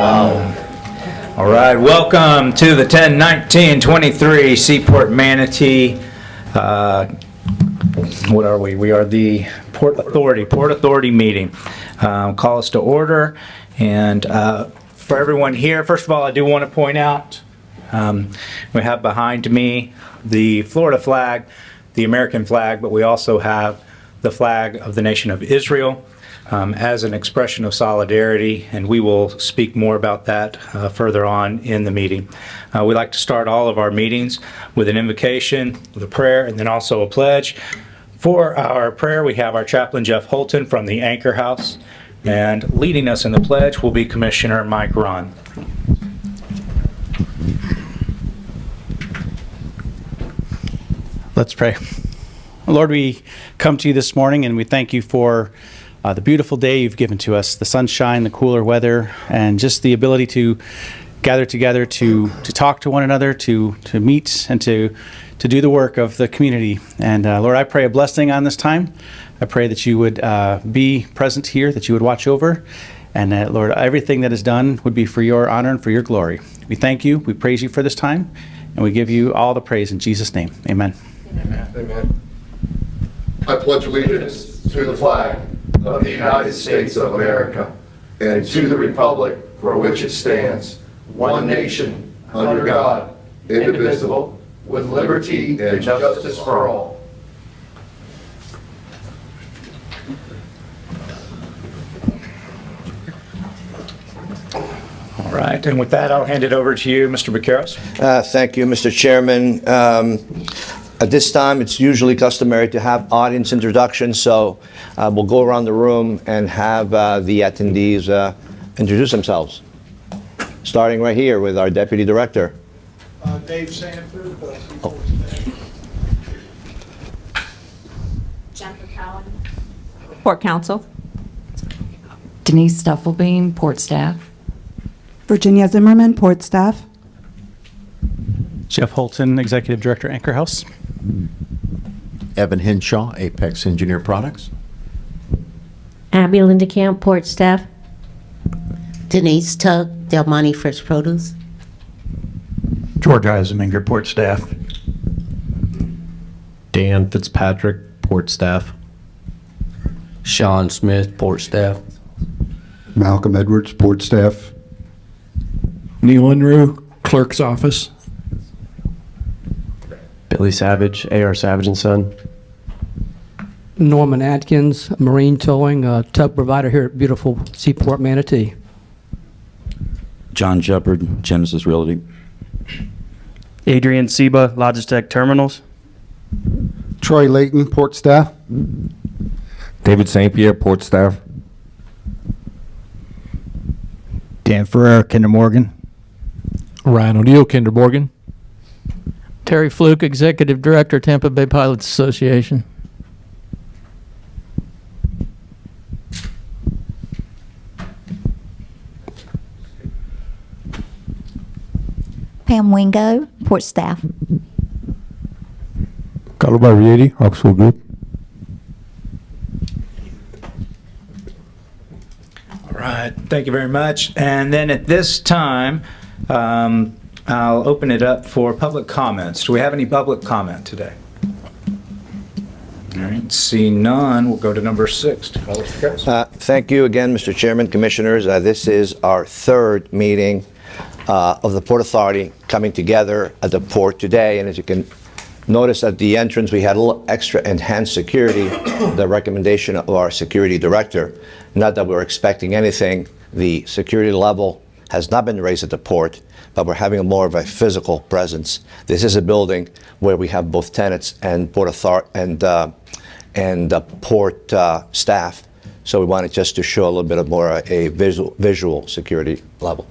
All right, welcome to the 10/19/23 Seaport Manatee. What are we? We are the Port Authority meeting. Call us to order. And for everyone here, first of all, I do want to point out we have behind me the Florida flag, the American flag, but we also have the flag of the nation of Israel as an expression of solidarity, and we will speak more about that further on in the meeting. We like to start all of our meetings with an invocation, with a prayer, and then also a pledge. For our prayer, we have our chaplain, Jeff Holton, from the Anchor House, and leading us in the pledge will be Commissioner Mike Ron. Let's pray. Lord, we come to you this morning and we thank you for the beautiful day you've given to us, the sunshine, the cooler weather, and just the ability to gather together to talk to one another, to meet, and to do the work of the community. And Lord, I pray a blessing on this time. I pray that you would be present here, that you would watch over, and that, Lord, everything that is done would be for your honor and for your glory. We thank you, we praise you for this time, and we give you all the praise in Jesus' name. Amen. Amen. Amen. I pledge allegiance to the flag of the United States of America and to the republic for which it stands, one nation, under God, indivisible, with liberty and justice for all. All right, and with that, I'll hand it over to you, Mr. Bacaros. Thank you, Mr. Chairman. At this time, it's usually customary to have audience introductions, so we'll go around the room and have the attendees introduce themselves. Starting right here with our Deputy Director. Dave Sanford. Jennifer Cowan, Port Council. Denise Stuffelbein, Port Staff. Virginia Zimmerman, Port Staff. Jeff Holton, Executive Director, Anchor House. Evan Henshaw, Apex Engineer Products. Abby Lindekamp, Port Staff. Denise Tuck, Del Monte Fresh Produce. George Eiseminger, Port Staff. Dan Fitzpatrick, Port Staff. Sean Smith, Port Staff. Malcolm Edwards, Port Staff. Neil Unruh, Clerk's Office. Billy Savage, AR Savage and Son. Norman Atkins, Marine Towing, tug provider here at beautiful Seaport Manatee. John Jeppard, Genesis Realty. Adrian Seba, Logistech Terminals. Troy Layton, Port Staff. David St. Pierre, Port Staff. Dan Ferrer, Kinder Morgan. Ryan O'Neill, Kinder Morgan. Terry Fluke, Executive Director, Tampa Bay Pilots Association. Pam Wingo, Port Staff. Carlo Barrieri, Oxford Group. All right, thank you very much. And then at this time, I'll open it up for public comments. Do we have any public comment today? All right, seeing none, we'll go to number 6. Thank you again, Mr. Chairman, Commissioners. This is our third meeting of the Port Authority coming together at the port today. And as you can notice at the entrance, we had a little extra enhanced security, the recommendation of our security director. Not that we're expecting anything. The security level has not been raised at the port, but we're having more of a physical presence. This is a building where we have both tenants and port authority and port staff. So we wanted just to show a little bit of more a visual security level.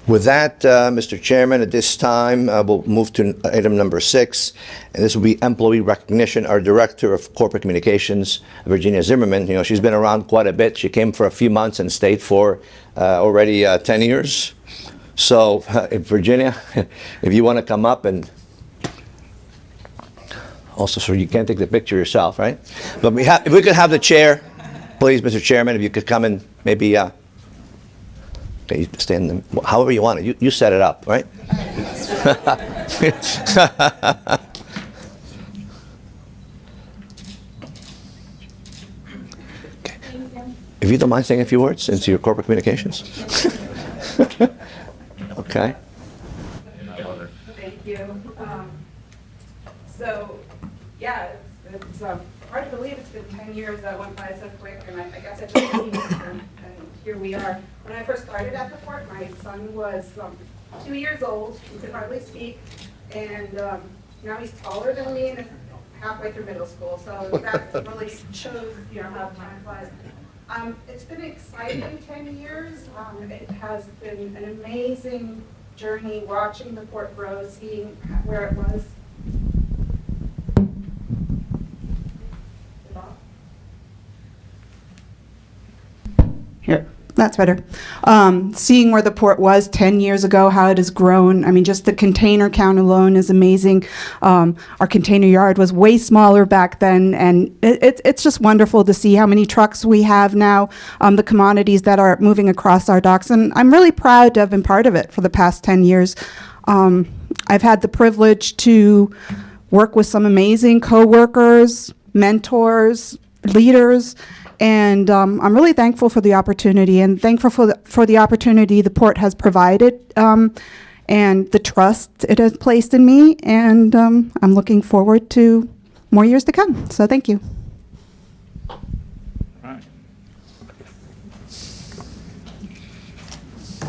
With that, Mr. Chairman, at this time, we'll move to item number 6, and this will be employee recognition. Our Director of Corporate Communications, Virginia Zimmerman, you know, she's been around quite a bit. She came for a few months and stayed for already 10 years. So, Virginia, if you want to come up and also, so you can't take the picture yourself, right? But if we could have the chair, please, Mr. Chairman, if you could come and maybe Okay, you stand however you want it. You set it up, right? Okay. If you don't mind saying a few words into your corporate communications. Okay. Thank you. So, yeah, it's hard to believe it's been 10 years that went by so quick, and I guess I just seen it, and here we are. When I first started at the port, my son was 2 years old. He could hardly speak, and now he's taller than me and is halfway through middle school. So that really shows, how time flies. It's been an exciting 10 years. It has been an amazing journey watching the port grow, seeing where it was. Here, that's better. Seeing where the port was 10 years ago, how it has grown. I mean, just the container count alone is amazing. Our container yard was way smaller back then, and it's just wonderful to see how many trucks we have now, the commodities that are moving across our docks, and I'm really proud to have been part of it for the past 10 years. I've had the privilege to work with some amazing co-workers, mentors, leaders, and I'm really thankful for the opportunity, and thankful for the opportunity the port has provided, and the trust it has placed in me, and I'm looking forward to more years to come. So thank you.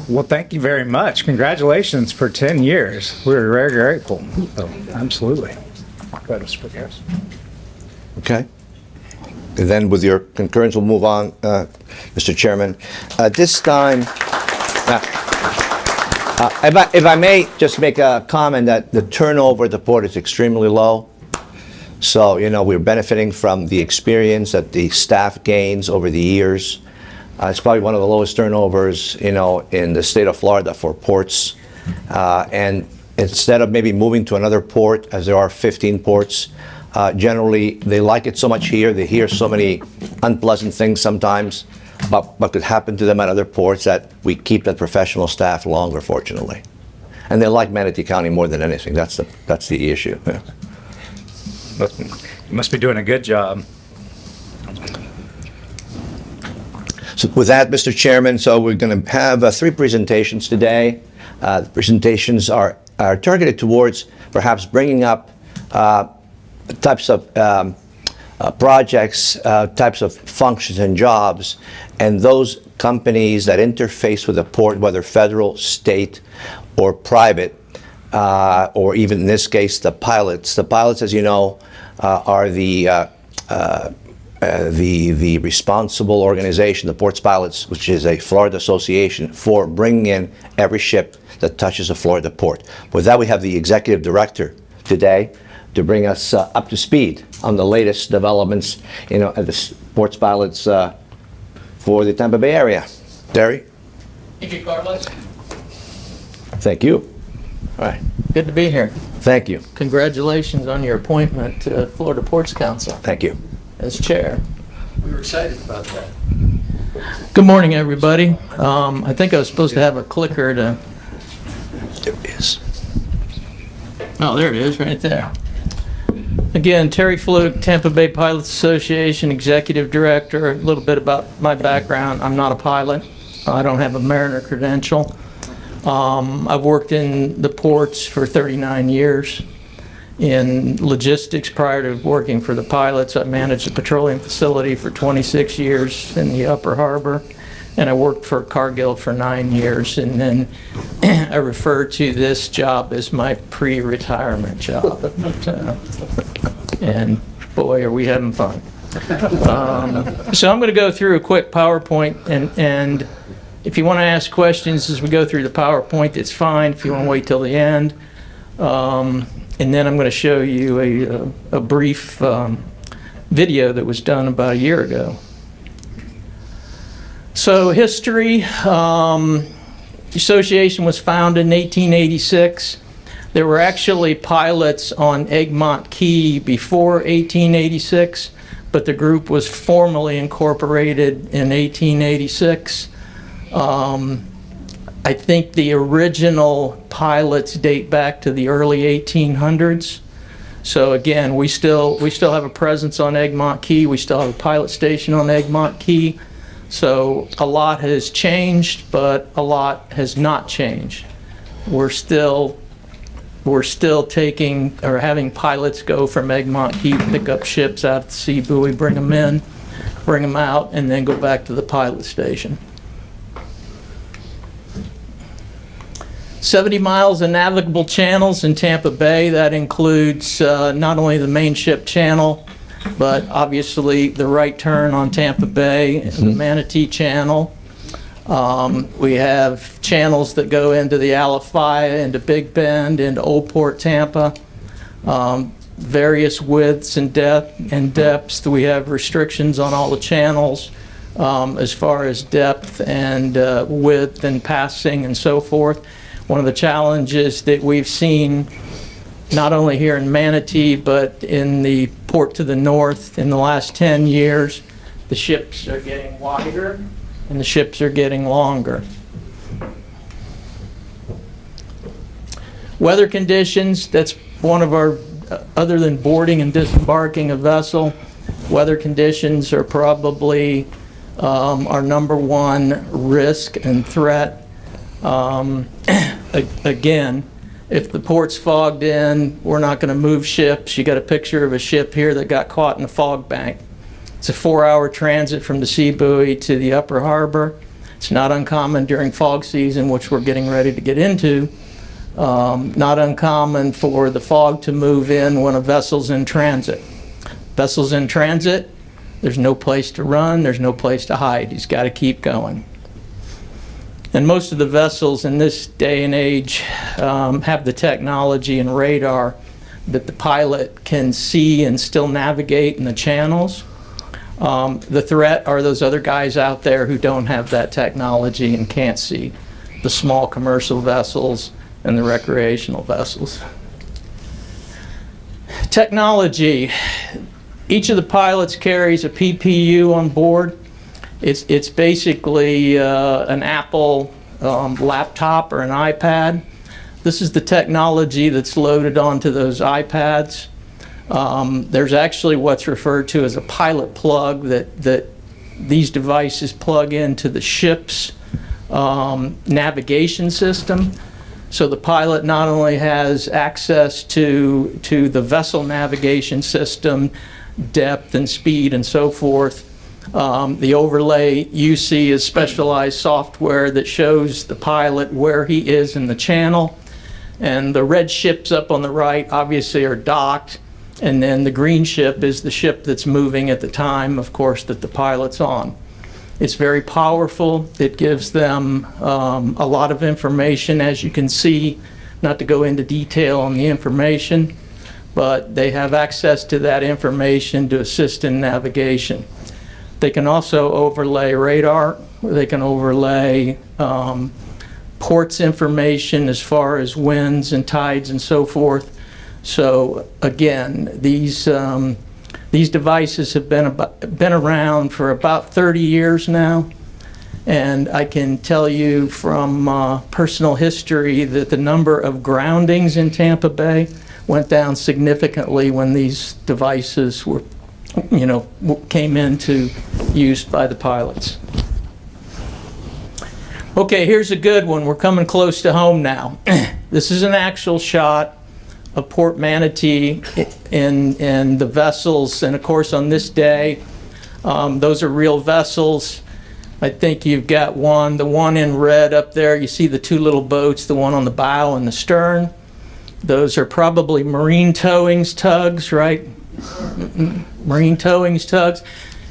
Well, thank you very much. Congratulations for 10 years. We're very grateful. So, absolutely. Go ahead, Mr. Harris. Okay. And then with your concurrence, we'll move on, Mr. Chairman. This time, if I may just make a comment that the turnover at the port is extremely low. So, we're benefiting from the experience that the staff gains over the years. It's probably one of the lowest turnovers, in the state of Florida for ports. And instead of maybe moving to another port, as there are 15 ports, generally, they like it so much here. They hear so many unpleasant things sometimes about what could happen to them at other ports that we keep that professional staff longer, fortunately. And they like Manatee County more than anything. That's the issue. Yeah. You must be doing a good job. So with that, Mr. Chairman, so we're going to have 3 presentations today. The presentations are targeted towards perhaps bringing up types of projects, types of functions and jobs, and those companies that interface with the port, whether federal, state, or private, or even in this case, the pilots. The pilots, as you know, are the responsible organization, the Ports Pilots, which is a Florida association, for bringing in every ship that touches a Florida port. With that, we have the executive director today to bring us up to speed on the latest developments, at the Ports Pilots for the Tampa Bay area. Terry? Thank you, Carlos. Thank you. All right. Good to be here. Thank you. Congratulations on your appointment to Florida Ports Council Thank you. as chair. We were excited about that. Good morning, everybody. I think I was supposed to have a clicker to... There it is. Oh, there it is, right there. Again, Terry Fluke, Tampa Bay Pilots Association, Executive Director. A little bit about my background. I'm not a pilot. I don't have a Mariner credential. I've worked in the ports for 39 years. In logistics prior to working for the pilots, I managed a petroleum facility for 26 years in the Upper Harbor. And I worked for Cargill for 9 years, and then I refer to this job as my pre-retirement job. And boy, are we having fun. So I'm going to go through a quick PowerPoint, and if you want to ask questions as we go through the PowerPoint, it's fine. If you want to wait till the end. And then I'm going to show you a brief video that was done about a year ago. So history, the association was founded in 1886. There were actually pilots on Egmont Key before 1886, but the group was formally incorporated in 1886. I think the original pilots date back to the early 1800s. So again, we still have a presence on Egmont Key. We still have a pilot station on Egmont Key. So a lot has changed, but a lot has not changed. We're still taking or having pilots go from Egmont Key, pick up ships out at the sea buoy, bring them in, bring them out, and then go back to the pilot station. 70 miles of navigable channels in Tampa Bay. That includes not only the main ship channel, but obviously the right turn on Tampa Bay, the Manatee Channel. We have channels that go into the Alafaya, into Big Bend, into Old Port Tampa. Various widths and depths. We have restrictions on all the channels as far as depth and width and passing and so forth. One of the challenges that we've seen, not only here in Manatee, but in the port to the north in the last 10 years, the ships are getting wider and the ships are getting longer. Weather conditions, that's one of our, other than boarding and disembarking a vessel, weather conditions are probably our number one risk and threat. Again, if the port's fogged in, we're not going to move ships. You got a picture of a ship here that got caught in a fog bank. It's a 4-hour transit from the sea buoy to the upper harbor. It's not uncommon during fog season, which we're getting ready to get into. Not uncommon for the fog to move in when a vessel's in transit. Vessel's in transit, there's no place to run, there's no place to hide. He's got to keep going. And most of the vessels in this day and age have the technology and radar that the pilot can see and still navigate in the channels. The threat are those other guys out there who don't have that technology and can't see, the small commercial vessels and the recreational vessels. Technology. Each of the pilots carries a PPU on board. It's basically an Apple laptop or an iPad. This is the technology that's loaded onto those iPads. There's actually what's referred to as a pilot plug that these devices plug into the ship's navigation system. So the pilot not only has access to the vessel navigation system, depth and speed and so forth. The overlay you see is specialized software that shows the pilot where he is in the channel. And the red ships up on the right obviously are docked. And then the green ship is the ship that's moving at the time, of course, that the pilot's on. It's very powerful. It gives them a lot of information, as you can see, not to go into detail on the information, but they have access to that information to assist in navigation. They can also overlay radar, or they can overlay ports information as far as winds and tides and so forth. So again, these devices have been around for about 30 years now, and I can tell you from personal history that the number of groundings in Tampa Bay went down significantly when these devices were, came into use by the pilots. Okay, here's a good one. We're coming close to home now. This is an actual shot of Port Manatee and the vessels, and of course on this day, those are real vessels. I think you've got the one in red up there. You see the two little boats, the one on the bow and the stern. Those are probably marine towings tugs, right? Marine towings tugs.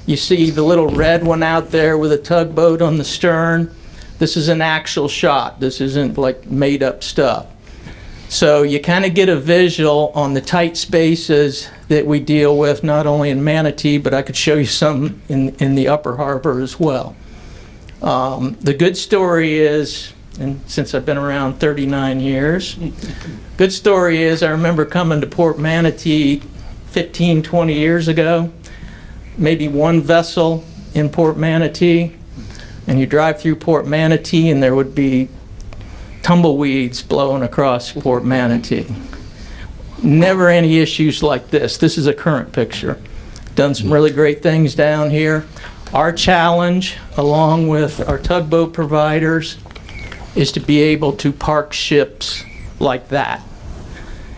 You see the little red one out there with a tugboat on the stern. This is an actual shot. This isn't like made up stuff. So you kind of get a visual on the tight spaces that we deal with, not only in Manatee, but I could show you some in the upper harbor as well. The good story is, and since I've been around 39 years, good story is I remember coming to Port Manatee 15, 20 years ago, maybe one vessel in Port Manatee, and you drive through Port Manatee and there would be tumbleweeds blowing across Port Manatee. Never any issues like this. This is a current picture. Done some really great things down here. Our challenge, along with our tugboat providers, is to be able to park ships like that.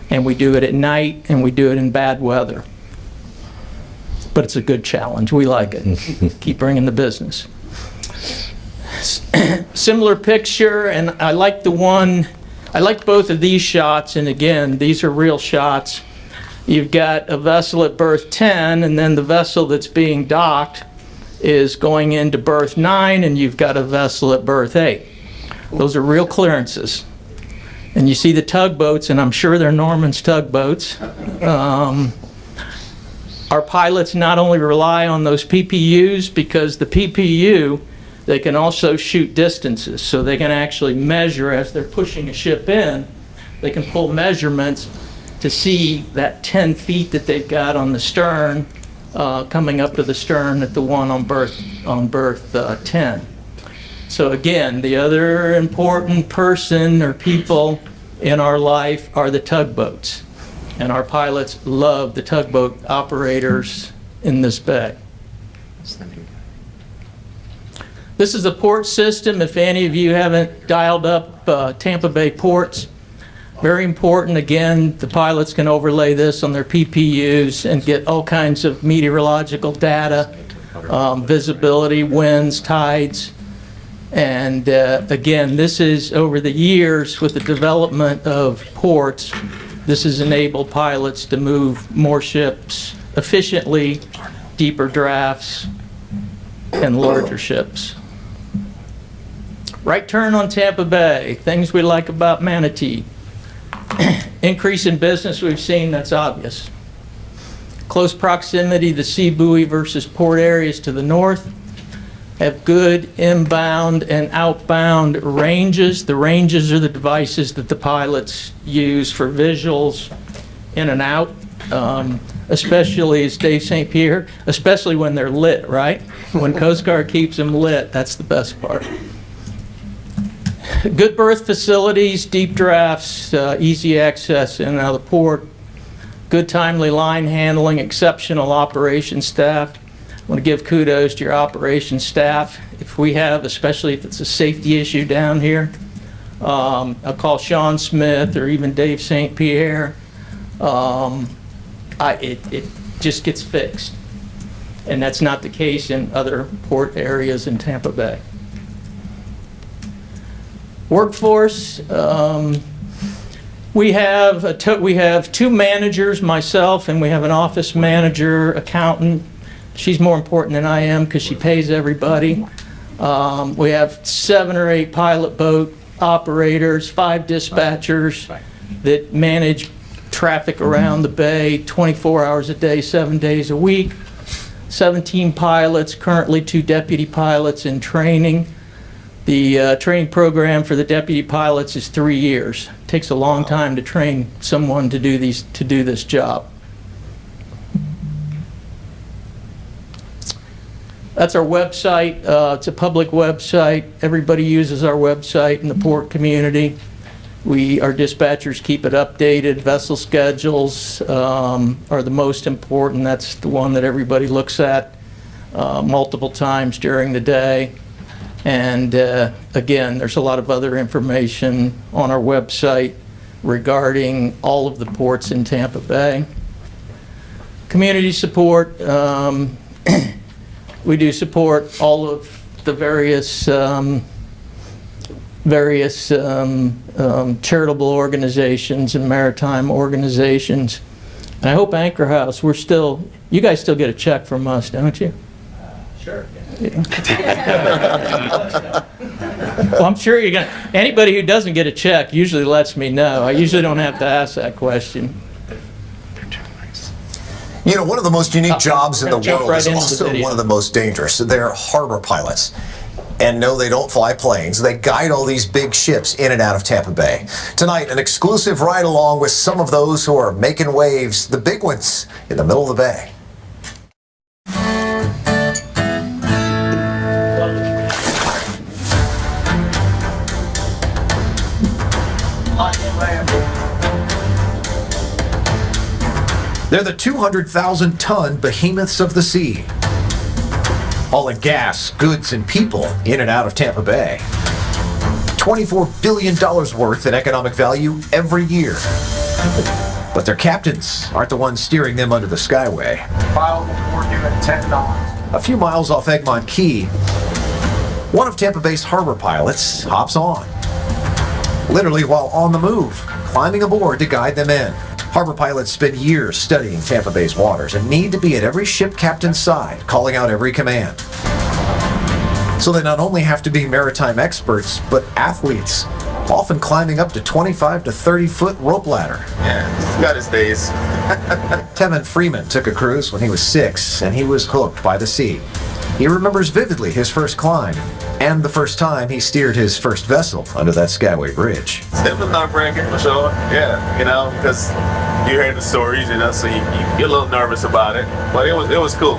And we do it at night, and we do it in bad weather. But it's a good challenge. We like it. Keep bringing the business. Similar picture, and I like both of these shots, and again, these are real shots. You've got a vessel at berth 10, and then the vessel that's being docked is going into berth 9, and you've got a vessel at berth 8. Those are real clearances. And you see the tugboats, and I'm sure they're Norman's tugboats. Our pilots not only rely on those PPUs, because the PPU, they can also shoot distances, so they can actually measure as they're pushing a ship in. They can pull measurements to see that 10 feet that they've got on the stern, coming up to the stern at the one on berth 10. So again, the other important person or people in our life are the tugboats. And our pilots love the tugboat operators in this bay. This is a port system. If any of you haven't dialed up Tampa Bay ports, very important. Again, the pilots can overlay this on their PPUs and get all kinds of meteorological data, visibility, winds, tides. And again, this is over the years with the development of ports, this has enabled pilots to move more ships efficiently, deeper drafts, and larger ships. Right turn on Tampa Bay, things we like about Manatee. Increase in business we've seen, that's obvious. Close proximity to sea buoy versus port areas to the north. Have good inbound and outbound ranges. The ranges are the devices that the pilots use for visuals in and out, especially, as Dave St. Pierre, especially when they're lit, right? When Coast Guard keeps them lit, that's the best part. Good berth facilities, deep drafts, easy access in and out of the port. Good timely line handling, exceptional operations staff. I want to give kudos to your operations staff. If we have, especially if it's a safety issue down here, I'll call Sean Smith or even Dave St. Pierre. It just gets fixed. And that's not the case in other port areas in Tampa Bay. Workforce, we have two managers, myself, and we have an office manager, accountant. She's more important than I am because she pays everybody. We have 7 or 8 pilot boat operators, 5 dispatchers that manage traffic around the bay 24 hours a day, 7 days a week. 17 pilots, currently 2 deputy pilots in training. The training program for the deputy pilots is 3 years. It takes a long time to train someone to do this job. That's our website. It's a public website. Everybody uses our website in the port community. Our dispatchers keep it updated. Vessel schedules are the most important. That's the one that everybody looks at multiple times during the day. And again, there's a lot of other information on our website regarding all of the ports in Tampa Bay. Community support. We do support all of the various charitable organizations and maritime organizations. And I hope Anchor House, you guys still get a check from us, don't you? Sure. Yeah. Well, I'm sure you're gonna, anybody who doesn't get a check usually lets me know. I usually don't have to ask that question. You know, one of the most unique jobs in the world is also one of the most dangerous. They're harbor pilots. And no, they don't fly planes. They guide all these big ships in and out of Tampa Bay. Tonight, an exclusive ride along with some of those who are making waves, the big ones in the middle of the bay. They're the 200,000-ton behemoths of the sea, hauling gas, goods, and people in and out of Tampa Bay. $24 billion worth in economic value every year. But their captains aren't the ones steering them under the skyway. A few miles off Egmont Key, one of Tampa Bay's harbor pilots hops on, literally while on the move, climbing aboard to guide them in. Harbor pilots spend years studying Tampa Bay's waters and need to be at every ship captain's side, calling out every command. So they not only have to be maritime experts, but athletes, often climbing up to 25 to 30-foot rope ladder. Yeah, he's got his days. Tevin Freeman took a cruise when he was 6, and he was hooked by the sea. He remembers vividly his first climb, and the first time he steered his first vessel under that Skyway Bridge. It was nerve-wracking for sure, yeah, you know, because you hear the stories, you know, so you're a little nervous about it, but it was cool.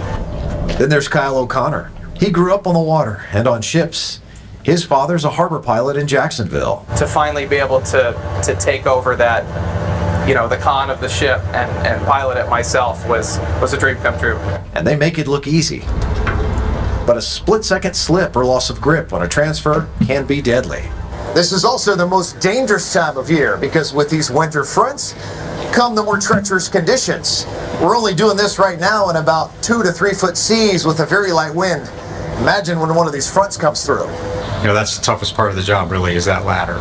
Then there's Kyle O'Connor. He grew up on the water and on ships. His father's a harbor pilot in Jacksonville. To finally be able to take over that, you know, the con of the ship and pilot it myself was a dream come true. And they make it look easy. But a split-second slip or loss of grip on a transfer can be deadly. This is also the most dangerous time of year because with these winter fronts come the more treacherous conditions. We're only doing this right now in about 2 to 3 foot seas with a very light wind. Imagine when one of these fronts comes through. You know, that's the toughest part of the job, really, is that ladder.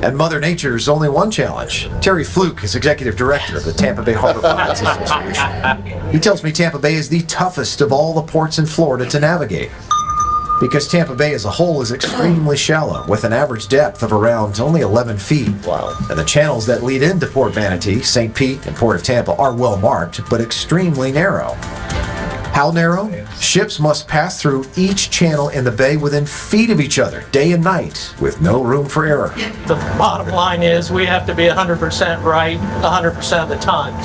And Mother Nature's only one challenge. Terry Fluke is executive director of the Tampa Bay Harbor Pilots Association. He tells me Tampa Bay is the toughest of all the ports in Florida to navigate, because Tampa Bay as a whole is extremely shallow, with an average depth of around only 11 feet. Wow. And the channels that lead into Port Manatee, St. Pete, and Port of Tampa are well marked, but extremely narrow. How narrow? Ships must pass through each channel in the bay within feet of each other, day and night, with no room for error. The bottom line is we have to be 100% right 100% of the time.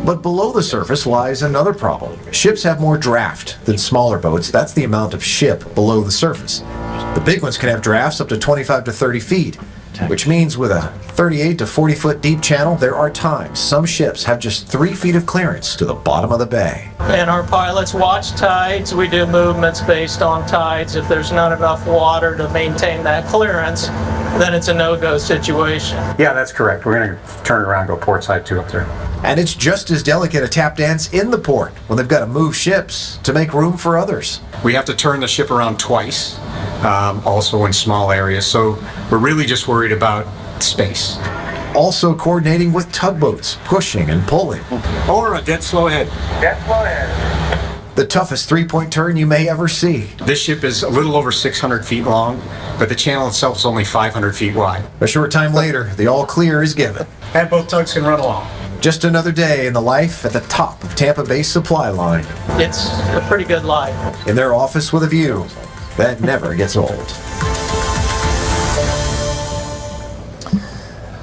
But below the surface lies another problem. Ships have more draft than smaller boats. That's the amount of ship below the surface. The big ones can have drafts up to 25 to 30 feet, which means with a 38 to 40 foot deep channel, there are times some ships have just 3 feet of clearance to the bottom of the bay. And our pilots watch tides. We do movements based on tides. If there's not enough water to maintain that clearance, then it's a no-go situation. Yeah, that's correct. We're going to turn around and go port side 2 up there. And it's just as delicate a tap dance in the port when they've got to move ships to make room for others. We have to turn the ship around twice, also in small areas, so we're really just worried about space. Also coordinating with tugboats, pushing and pulling. Or a dead slow ahead. Dead slow ahead. The toughest three-point turn you may ever see. This ship is a little over 600 feet long, but the channel itself is only 500 feet wide. A short time later, the all clear is given. And both tugs can run along. Just another day in the life at the top of Tampa Bay's supply line. It's a pretty good life. In their office with a view that never gets old.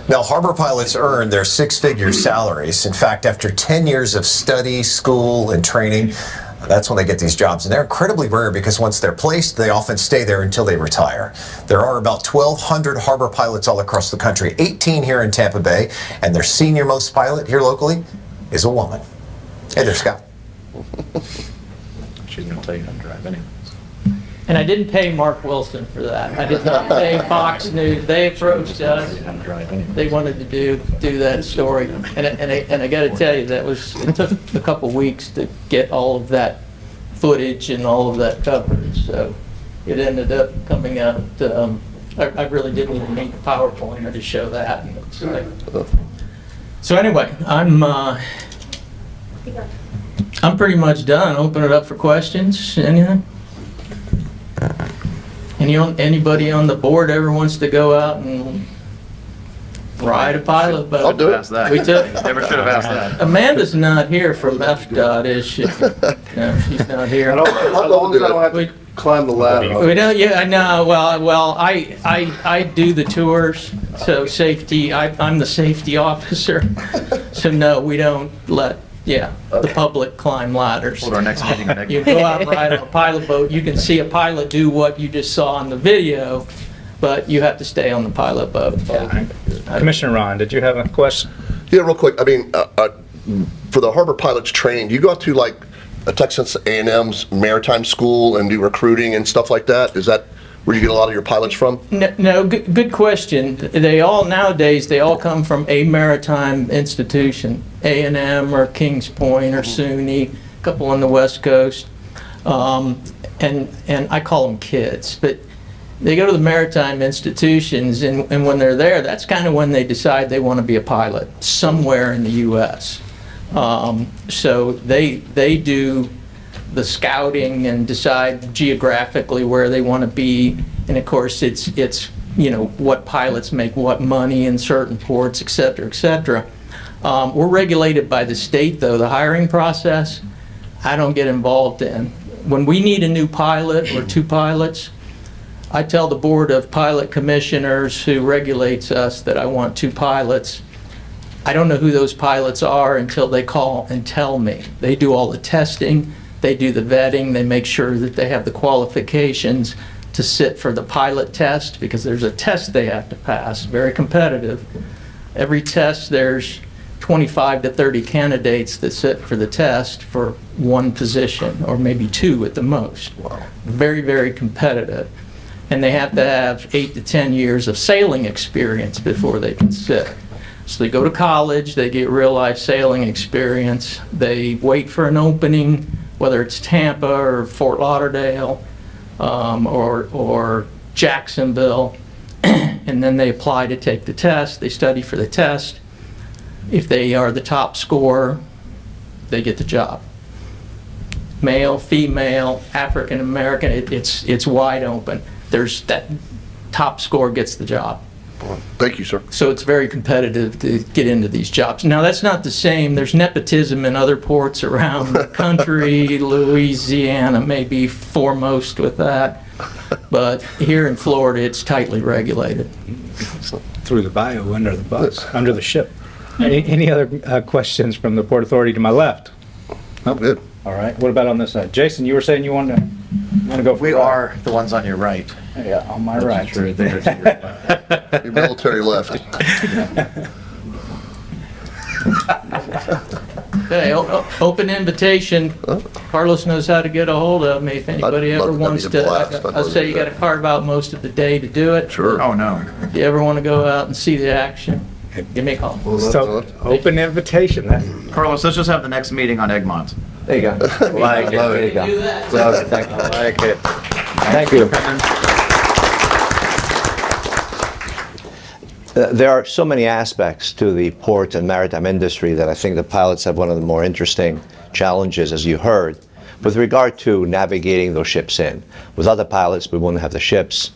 Now, harbor pilots earn their six-figure salaries. In fact, after 10 years of study, school, and training, that's when they get these jobs. And they're incredibly rare because once they're placed, they often stay there until they retire. There are about 1,200 harbor pilots all across the country, 18 here in Tampa Bay, and their senior most pilot here locally is a woman. Hey there, Scott. She's going to tell you how to drive anyway. And I didn't pay Mark Wilson for that. I did not pay Fox News. They approached us. They wanted to do that story. And I got to tell you, it took a couple weeks to get all of that footage and all of that coverage. So it ended up coming out. I really didn't even need the PowerPoint to show that. So anyway, I'm pretty much done. Open it up for questions. Anything? Anybody on the board ever wants to go out and ride a pilot boat? I'll do it. We took. Never should have asked that. Amanda's not here from FDOT, is she? No, she's not here. How long did I don't have to climb the ladder? We don't. Yeah, I know. Well, I do the tours, so safety. I'm the safety officer. So no, we don't let. Yeah, the public climb ladders. Hold our next meeting next. You go out and ride on a pilot boat, you can see a pilot do what you just saw in the video, but you have to stay on the pilot boat. Commissioner Ron, did you have a question? Yeah, real quick. I mean, for the harbor pilots training, do you go out to like a Texas A&M's maritime school and do recruiting and stuff like that? Is that where you get a lot of your pilots from? No, good question. Nowadays, they all come from a maritime institution, A&M or Kings Point or SUNY, a couple on the West Coast. And I call them kids, but they go to the maritime institutions, and when they're there, that's kind of when they decide they want to be a pilot somewhere in the U.S. So they do the scouting and decide geographically where they want to be, and of course it's what pilots make what money in certain ports, et cetera, et cetera. We're regulated by the state, though. The hiring process, I don't get involved in. When we need a new pilot or two pilots, I tell the Board of Pilot Commissioners who regulates us that I want two pilots. I don't know who those pilots are until they call and tell me. They do all the testing, they do the vetting, they make sure that they have the qualifications to sit for the pilot test, because there's a test they have to pass, very competitive. Every test, there's 25 to 30 candidates that sit for the test for one position, or maybe two at the most. Wow. Very, very competitive. And they have to have 8 to 10 years of sailing experience before they can sit. So they go to college, they get real life sailing experience, they wait for an opening, whether it's Tampa or Fort Lauderdale or Jacksonville, and then they apply to take the test, they study for the test. If they are the top scorer, they get the job. Male, female, African American, it's wide open. There's that top score gets the job. Thank you, sir. So it's very competitive to get into these jobs. Now, that's not the same. There's nepotism in other ports around the country. Louisiana may be foremost with that. But here in Florida, it's tightly regulated. Through the bayou, under the bus, under the ship. Any other questions from the Port Authority to my left? I'm good. All right. What about on this side? Jason, you were saying you wanted to go for We are the ones on your right. Yeah, on my right. True. They are to your left. Your military left. Okay, open invitation. Carlos knows how to get a hold of me if anybody ever wants to. I'll say you got to carve out most of the day to do it. Sure. Oh, no. If you ever want to go out and see the action, give me a call. So, open invitation. Carlos, let's just have the next meeting on Egmont. There you go. Like it. There you go. Do that. Love it. Thank you. Like it. Thank you. There are so many aspects to the port and maritime industry that I think the pilots have one of the more interesting challenges, as you heard, with regard to navigating those ships in. With other pilots, we wouldn't have the ships.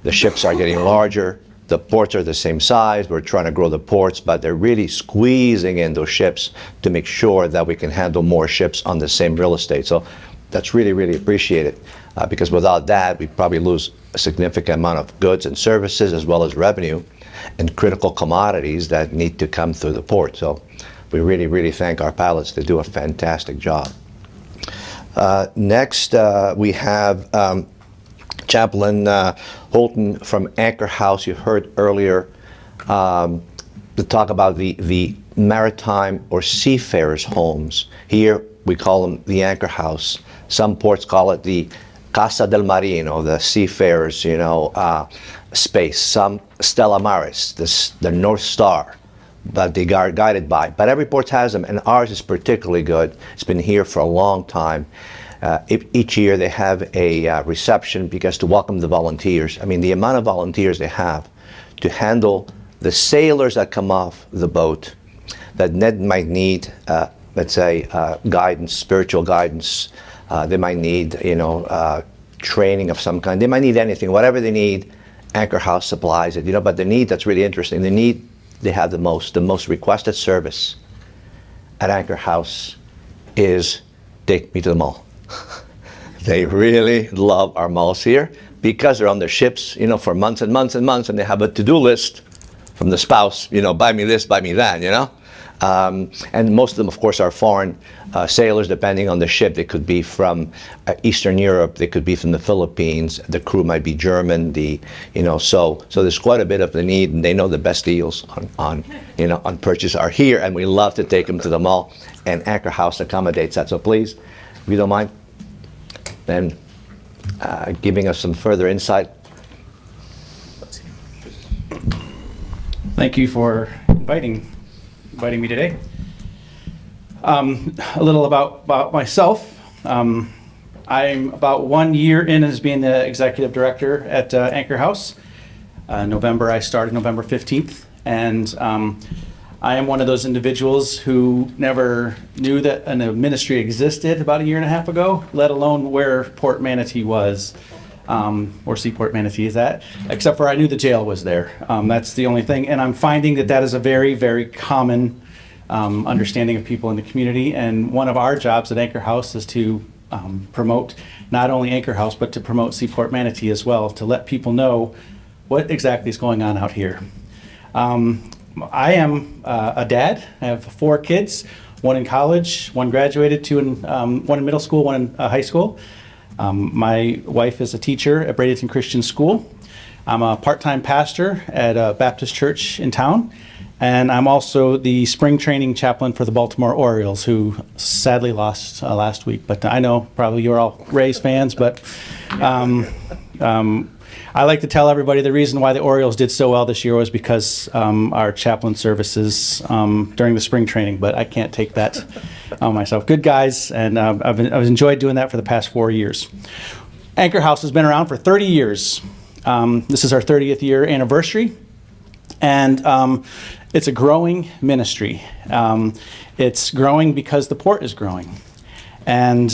The ships are getting larger. The ports are the same size. We're trying to grow the ports, but they're really squeezing in those ships to make sure that we can handle more ships on the same real estate. So that's really, really appreciated, because without that, we probably lose a significant amount of goods and services, as well as revenue and critical commodities that need to come through the port. So we really, really thank our pilots. They do a fantastic job. Next, we have Chaplain Holton from Anchor House. You heard earlier to talk about the maritime or seafarers' homes. Here we call them the Anchor House. Some ports call it the Casa del Marino, the seafarers, space. Some Stella Maris, the North Star, that they are guided by. But every port has them, and ours is particularly good. It's been here for a long time. Each year they have a reception because to welcome the volunteers. I mean, the amount of volunteers they have to handle the sailors that come off the boat that might need, let's say, guidance, spiritual guidance. They might need, training of some kind. They might need anything, whatever they need. Anchor House supplies it, but the need that's really interesting. They have the most requested service at Anchor House is take me to the mall. They really love our malls here because they're on their ships, for months and months and months, and they have a to-do list from the spouse, buy me this, buy me that, And most of them, of course, are foreign sailors, depending on the ship. They could be from Eastern Europe, they could be from the Philippines, the crew might be German, so there's quite a bit of the need, and they know the best deals on purchase are here, and we love to take them to the mall, and Anchor House accommodates that. So please, if you don't mind, then giving us some further insight. Thank you for inviting me today. A little about myself. I'm about 1 year in as being the executive director at Anchor House. I started November 15th, and I am one of those individuals who never knew that a ministry existed about a year and a half ago, let alone where Port Manatee was, or Seaport Manatee is at, except for I knew the jail was there. That's the only thing, and I'm finding that is a very, very common understanding of people in the community, and one of our jobs at Anchor House is to promote not only Anchor House, but to promote Seaport Manatee as well, to let people know what exactly is going on out here. I am a dad. I have 4 kids, one in college, one graduated, one in middle school, one in high school. My wife is a teacher at Bradenton Christian School. I'm a part-time pastor at a Baptist church in town, and I'm also the spring training chaplain for the Baltimore Orioles, who sadly lost last week. But I know probably you're all Rays fans, but I like to tell everybody the reason why the Orioles did so well this year was because our chaplain services during the spring training, but I can't take that on myself. Good guys, and I've enjoyed doing that for the past 4 years. Anchor House has been around for 30 years. This is our 30th year anniversary, and it's a growing ministry. It's growing because the port is growing, and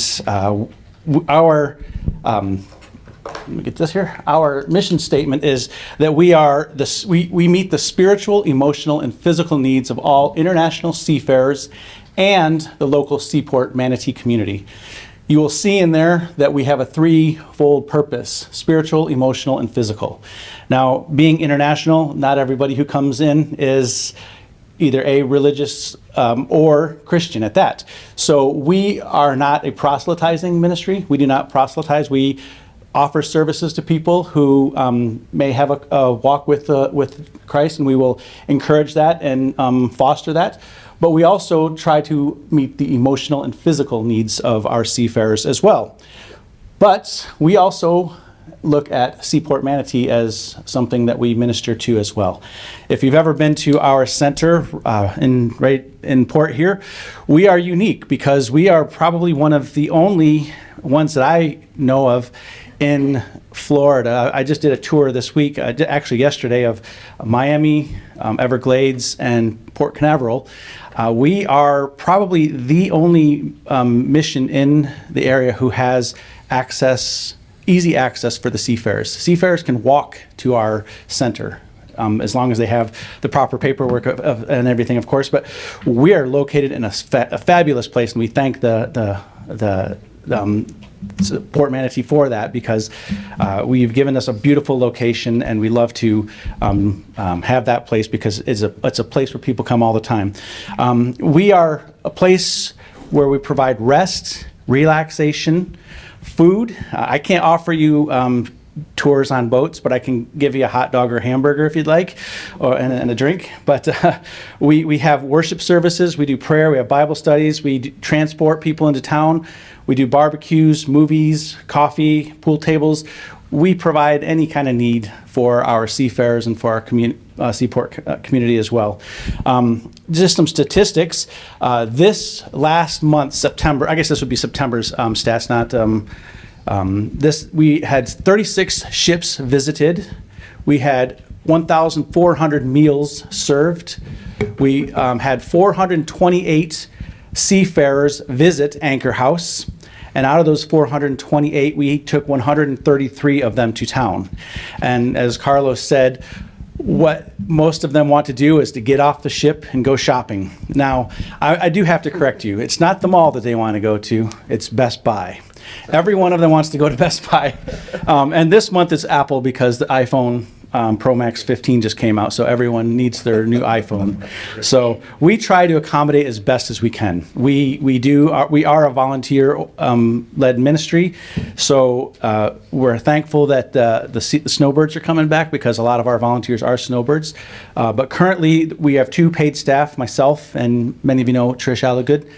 let me get this here. Our mission statement is that we meet the spiritual, emotional, and physical needs of all international seafarers and the local Seaport Manatee community. You will see in there that we have a 3-fold purpose: spiritual, emotional, and physical. Now, being international, not everybody who comes in is either a religious or Christian at that. So we are not a proselytizing ministry. We do not proselytize. We offer services to people who may have a walk with Christ, and we will encourage that and foster that. But we also try to meet the emotional and physical needs of our seafarers as well. But we also look at Seaport Manatee as something that we minister to as well. If you've ever been to our center right in port here, we are unique because we are probably one of the only ones that I know of in Florida. I just did a tour this week, actually yesterday, of Miami, Everglades, and Port Canaveral. We are probably the only mission in the area who has easy access for the seafarers. Seafarers can walk to our center as long as they have the proper paperwork and everything, of course. But we are located in a fabulous place, and we thank the Port Manatee for that, because we've given us a beautiful location, and we love to have that place because it's a place where people come all the time. We are a place where we provide rest, relaxation, food. I can't offer you tours on boats, but I can give you a hot dog or hamburger if you'd like, and a drink. But we have worship services, we do prayer, we have Bible studies, we transport people into town, we do barbecues, movies, coffee, pool tables. We provide any kind of need for our seafarers and for our seaport community as well. Just some statistics. This last month, September, I guess this would be September's stats, not we had 36 ships visited. We had 1,400 meals served. We had 428 seafarers visit Anchor House. And out of those 428, we took 133 of them to town. And as Carlos said, what most of them want to do is to get off the ship and go shopping. Now, I do have to correct you. It's not the mall that they want to go to. It's Best Buy. Every one of them wants to go to Best Buy. And this month it's Apple because the iPhone Pro Max 15 just came out, so everyone needs their new iPhone. So we try to accommodate as best as we can. We are a volunteer led ministry, so we're thankful that the snowbirds are coming back because a lot of our volunteers are snowbirds. But currently we have 2 paid staff, myself and many of you know Trish Allagood.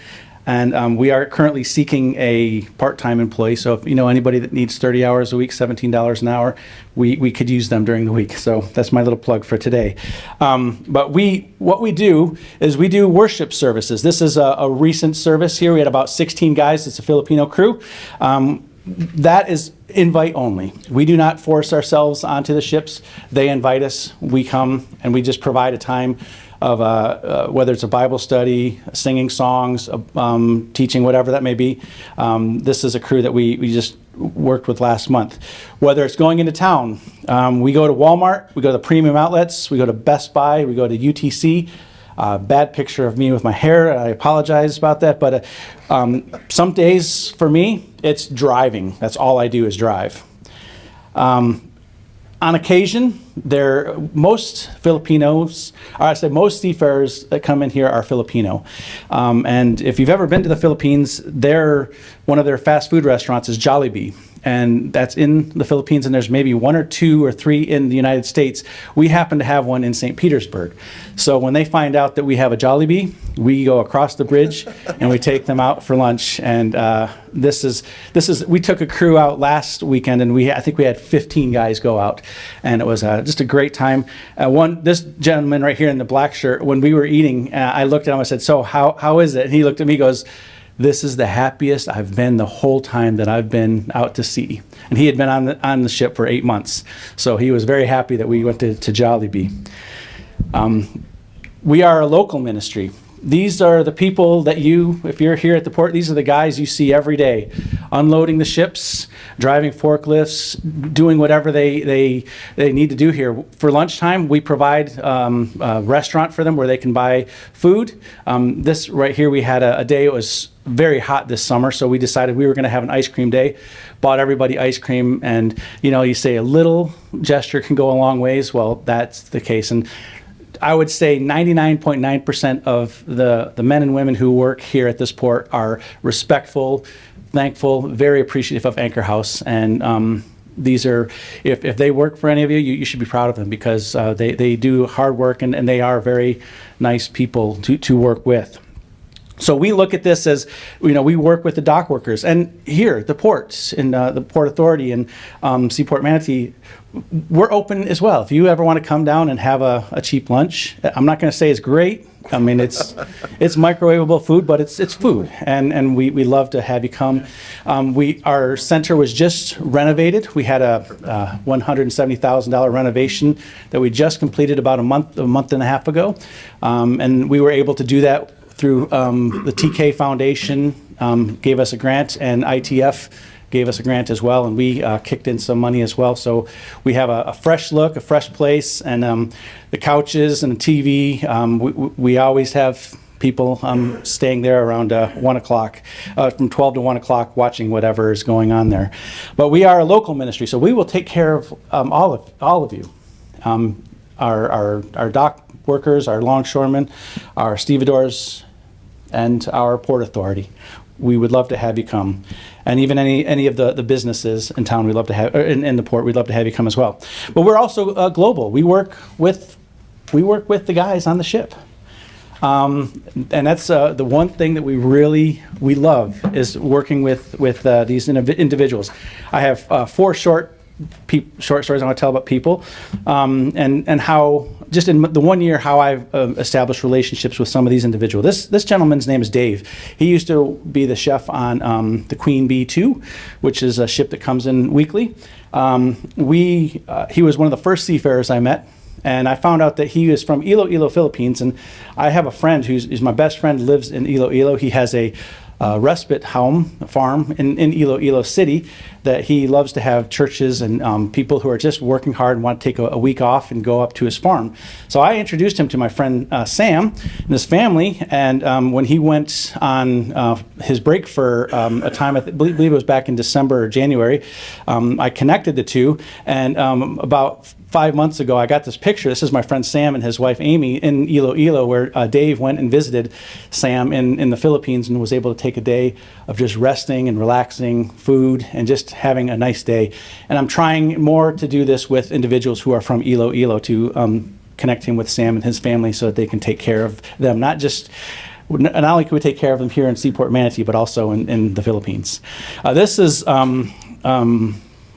And we are currently seeking a part-time employee. So if you know anybody that needs 30 hours a week, $17 an hour, we could use them during the week. So that's my little plug for today. But what we do is we do worship services. This is a recent service here. We had about 16 guys. It's a Filipino crew. That is invite only. We do not force ourselves onto the ships. They invite us. We come and we just provide a time of whether it's a Bible study, singing songs, teaching, whatever that may be. This is a crew that we just worked with last month. Whether it's going into town, we go to Walmart, we go to the premium outlets, we go to Best Buy, we go to UTC. Bad picture of me with my hair, I apologize about that, but some days for me, it's driving. That's all I do is drive. On occasion, most Filipinos, or I say most seafarers that come in here are Filipino. And if you've ever been to the Philippines, one of their fast food restaurants is Jollibee. And that's in the Philippines, and there's maybe 1 or 2 or 3 in the United States. We happen to have one in St. Petersburg. So when they find out that we have a Jollibee, we go across the bridge and we take them out for lunch. And we took a crew out last weekend, and I think we had 15 guys go out, and it was just a great time. This gentleman right here in the black shirt, when we were eating, I looked at him, I said, "So how is it?" And he looked at me, goes, "This is the happiest I've been the whole time that I've been out to sea." And he had been on the ship for 8 months. So he was very happy that we went to Jollibee. We are a local ministry. These are the people that if you're here at the port, these are the guys you see every day, unloading the ships, driving forklifts, doing whatever they need to do here. For lunchtime, we provide a restaurant for them where they can buy food. This right here, we had a day, it was very hot this summer, so we decided we were going to have an ice cream day. Bought everybody ice cream, and you say a little gesture can go a long ways. Well, that's the case. And I would say 99.9% of the men and women who work here at this port are respectful, thankful, very appreciative of Anchor House. And these are, if they work for any of you, you should be proud of them, because they do hard work, and they are very nice people to work with. So we look at this as, we work with the dock workers, and here, the ports, in the Port Authority and Seaport Manatee, we're open as well. If you ever want to come down and have a cheap lunch, I'm not going to say it's great. I mean, it's microwavable food, but it's food, and we love to have you come. Our center was just renovated. We had a $170,000 renovation that we just completed about a month and a half ago, and we were able to do that through the TK Foundation gave us a grant, and ITF gave us a grant as well, and we kicked in some money as well. So we have a fresh look, a fresh place, and the couches and the TV. We always have people staying there around 1 o'clock, from 12 to 1 o'clock, watching whatever is going on there. But we are a local ministry, so we will take care of all of you. Our dock workers, our longshoremen, our stevedores, and our Port Authority. We would love to have you come. And even any of the businesses in town, we'd love to have, in the port, we'd love to have you come as well. But we're also global. We work with the guys on the ship. And that's the one thing that we love, is working with these individuals. I have 4 short stories I want to tell about people, and how, just in the 1 year, how I've established relationships with some of these individuals. This gentleman's name is Dave. He used to be the chef on the Queen Bee 2, which is a ship that comes in weekly. He was one of the first seafarers I met, and I found out that he is from Iloilo, Philippines, and I have a friend who's my best friend, lives in Iloilo. He has a respite home farm in Iloilo City that he loves to have churches and people who are just working hard and want to take a week off and go up to his farm. So I introduced him to my friend Sam and his family, and when he went on his break for a time, I believe it was back in December or January, I connected the two, and about 5 months ago, I got this picture. This is my friend Sam and his wife Amy in Iloilo, where Dave went and visited Sam in the Philippines and was able to take a day of just resting and relaxing, food, and just having a nice day. And I'm trying more to do this with individuals who are from Iloilo to connect him with Sam and his family so that they can take care of them. Not only can we take care of them here in Seaport Manatee, but also in the Philippines. This is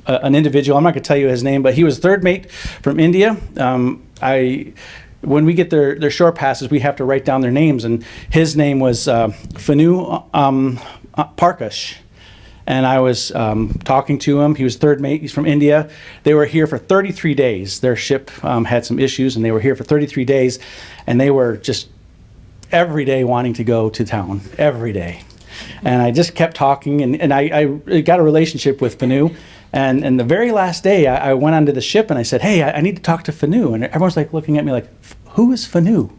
an individual. I'm not going to tell you his name, but he was third mate from India. When we get their shore passes, we have to write down their names, and his name was Fanu Parkash. And I was talking to him. He was third mate. He's from India. They were here for 33 days. Their ship had some issues, and they were here for 33 days, and they were just every day wanting to go to town, every day. And I just kept talking, and I got a relationship with Fanu. And the very last day, I went onto the ship and I said, hey, I need to talk to Fanu. And everyone's like looking at me like, who is Fanu?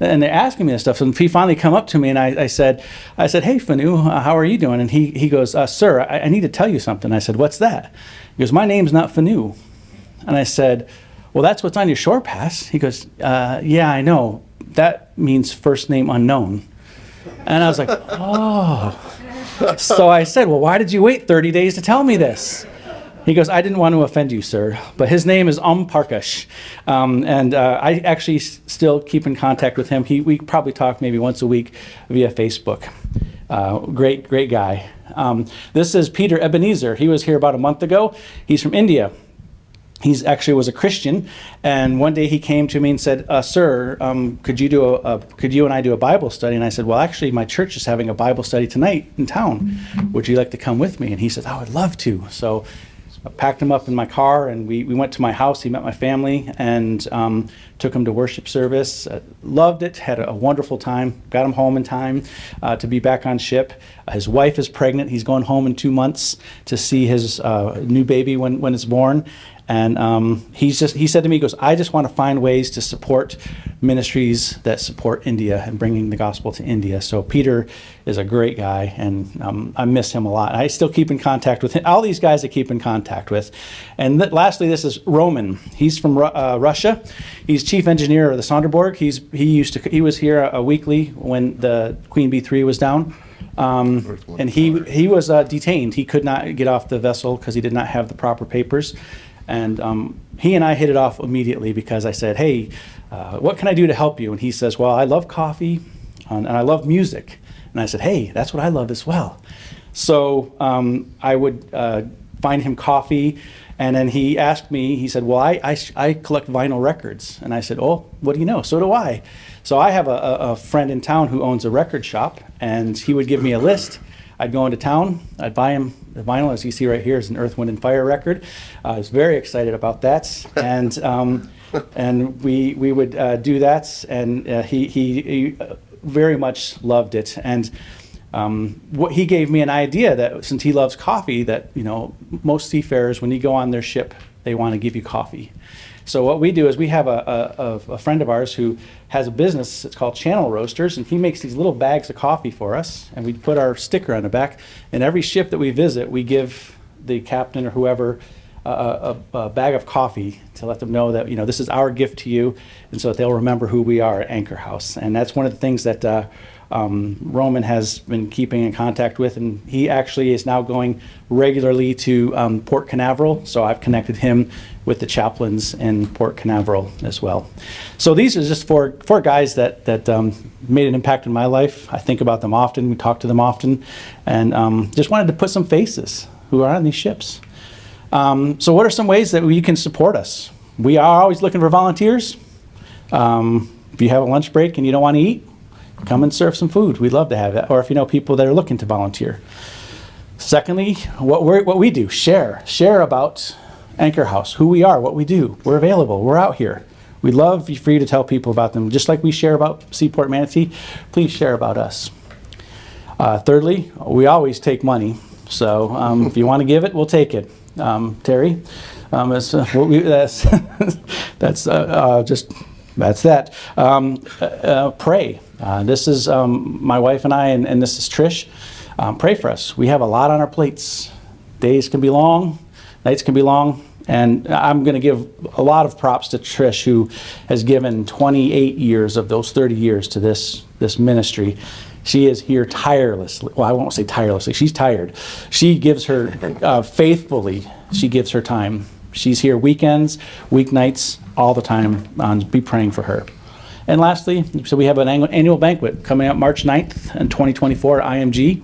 And they're asking me this stuff. And he finally come up to me and I said, hey, Fanu, how are you doing? And he goes, sir, I need to tell you something. I said, what's that? He goes, my name's not Fanu. And I said, well, that's what's on your shore pass. He goes, yeah, I know. That means first name unknown. And I was like, oh. So I said, well, why did you wait 30 days to tell me this? He goes, I didn't want to offend you, sir, but his name is Parkash. And I actually still keep in contact with him. We probably talk maybe once a week via Facebook. Great guy. This is Peter Ebenezer. He was here about a month ago. He's from India. He's actually was a Christian, and one day he came to me and said, "Sir, could you and I do a Bible study?" And I said, "Well, actually, my church is having a Bible study tonight in town. Would you like to come with me?" And he said, "I would love to." So I packed him up in my car, and we went to my house. He met my family, and took him to worship service. Loved it. Had a wonderful time. Got him home in time to be back on ship. His wife is pregnant. He's going home in 2 months to see his new baby when it's born. And he said to me, he goes, I just want to find ways to support ministries that support India and bringing the gospel to India. So Peter is a great guy, and I miss him a lot. I still keep in contact with him. All these guys I keep in contact with. And lastly, this is Roman. He's from Russia. He's chief engineer of the Sonderborg. He was here weekly when the Queen B3 was down. And he was detained. He could not get off the vessel because he did not have the proper papers. And he and I hit it off immediately because I said, hey, what can I do to help you? And he says, well, I love coffee and I love music. And I said, hey, that's what I love as well. So I would find him coffee. And then he asked me, he said, well, I collect vinyl records. And I said, oh, what do you know? So do I. So I have a friend in town who owns a record shop, and he would give me a list. I'd go into town, I'd buy him the vinyl, as you see right here is an Earth, Wind, and Fire record. I was very excited about that, and we would do that, and he very much loved it. And what he gave me an idea that since he loves coffee, that most seafarers, when you go on their ship, they want to give you coffee. So what we do is we have a friend of ours who has a business. It's called Channel Roasters, and he makes these little bags of coffee for us, and we put our sticker on the back. And every ship that we visit, we give the captain or whoever a bag of coffee to let them know that this is our gift to you, and so that they'll remember who we are at Anchor House. And that's one of the things that Roman has been keeping in contact with, and he actually is now going regularly to Port Canaveral. So I've connected him with the chaplains in Port Canaveral as well. So these are just four guys that made an impact in my life. I think about them often. We talk to them often, and just wanted to put some faces who are on these ships. So what are some ways that you can support us? We are always looking for volunteers. If you have a lunch break and you don't want to eat, come and serve some food. We'd love to have that. Or if you know people that are looking to volunteer. Secondly, what we do, share about Anchor House, who we are, what we do. We're available. We're out here. We'd love for you to tell people about them. Just like we share about Seaport Manatee, please share about us. Thirdly, we always take money. So if you want to give it, we'll take it. Terry, that's that. Pray. This is my wife and I, and this is Trish. Pray for us. We have a lot on our plates. Days can be long, nights can be long, And I'm going to give a lot of props to Trish, who has given 28 years of those 30 years to this ministry. She is here tirelessly. Well, I won't say tirelessly. She's tired. She gives her, faithfully, she gives her time. She's here weekends, weeknights, all the time. Be praying for her. And lastly, so we have an annual banquet coming up March 9th in 2024 at IMG.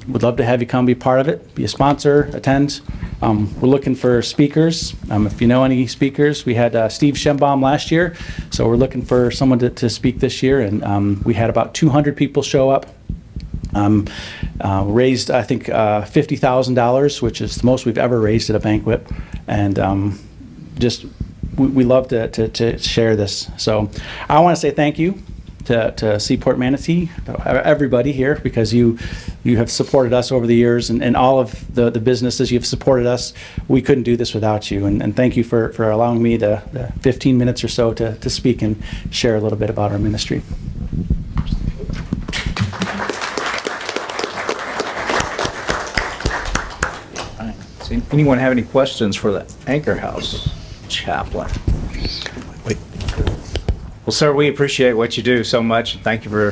Would love to have you come be part of it, be a sponsor, attend. We're looking for speakers. If you know any speakers, we had Steve Schembaum last year, so we're looking for someone to speak this year, and we had about 200 people show up. Raised, I think, $50,000, which is the most we've ever raised at a banquet, and we love to share this. So I want to say thank you to Seaport Manatee, everybody here, because you have supported us over the years, and all of the businesses you've supported us. We couldn't do this without you, and thank you for allowing me the 15 minutes or so to speak and share a little bit about our ministry. Does anyone have any questions for the Anchor House chaplain? Well, sir, we appreciate what you do so much. Thank you for,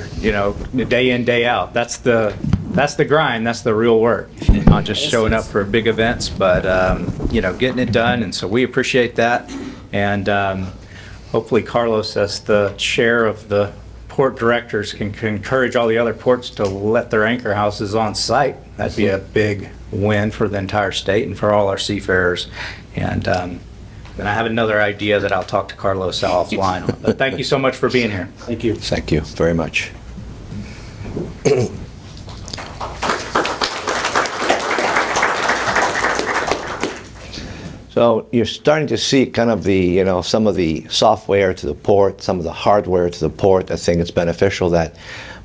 day in, day out. That's the grind. That's the real work. Not just showing up for big events, but, getting it done. And so we appreciate that. And hopefully Carlos, as the chair of the port directors, can encourage all the other ports to let their anchor houses on site. That'd be a big win for the entire state and for all our seafarers. And then I have another idea that I'll talk to Carlos offline on. But thank you so much for being here. Thank you. Thank you very much. So you're starting to see kind of the, some of the software to the port, some of the hardware to the port. I think it's beneficial that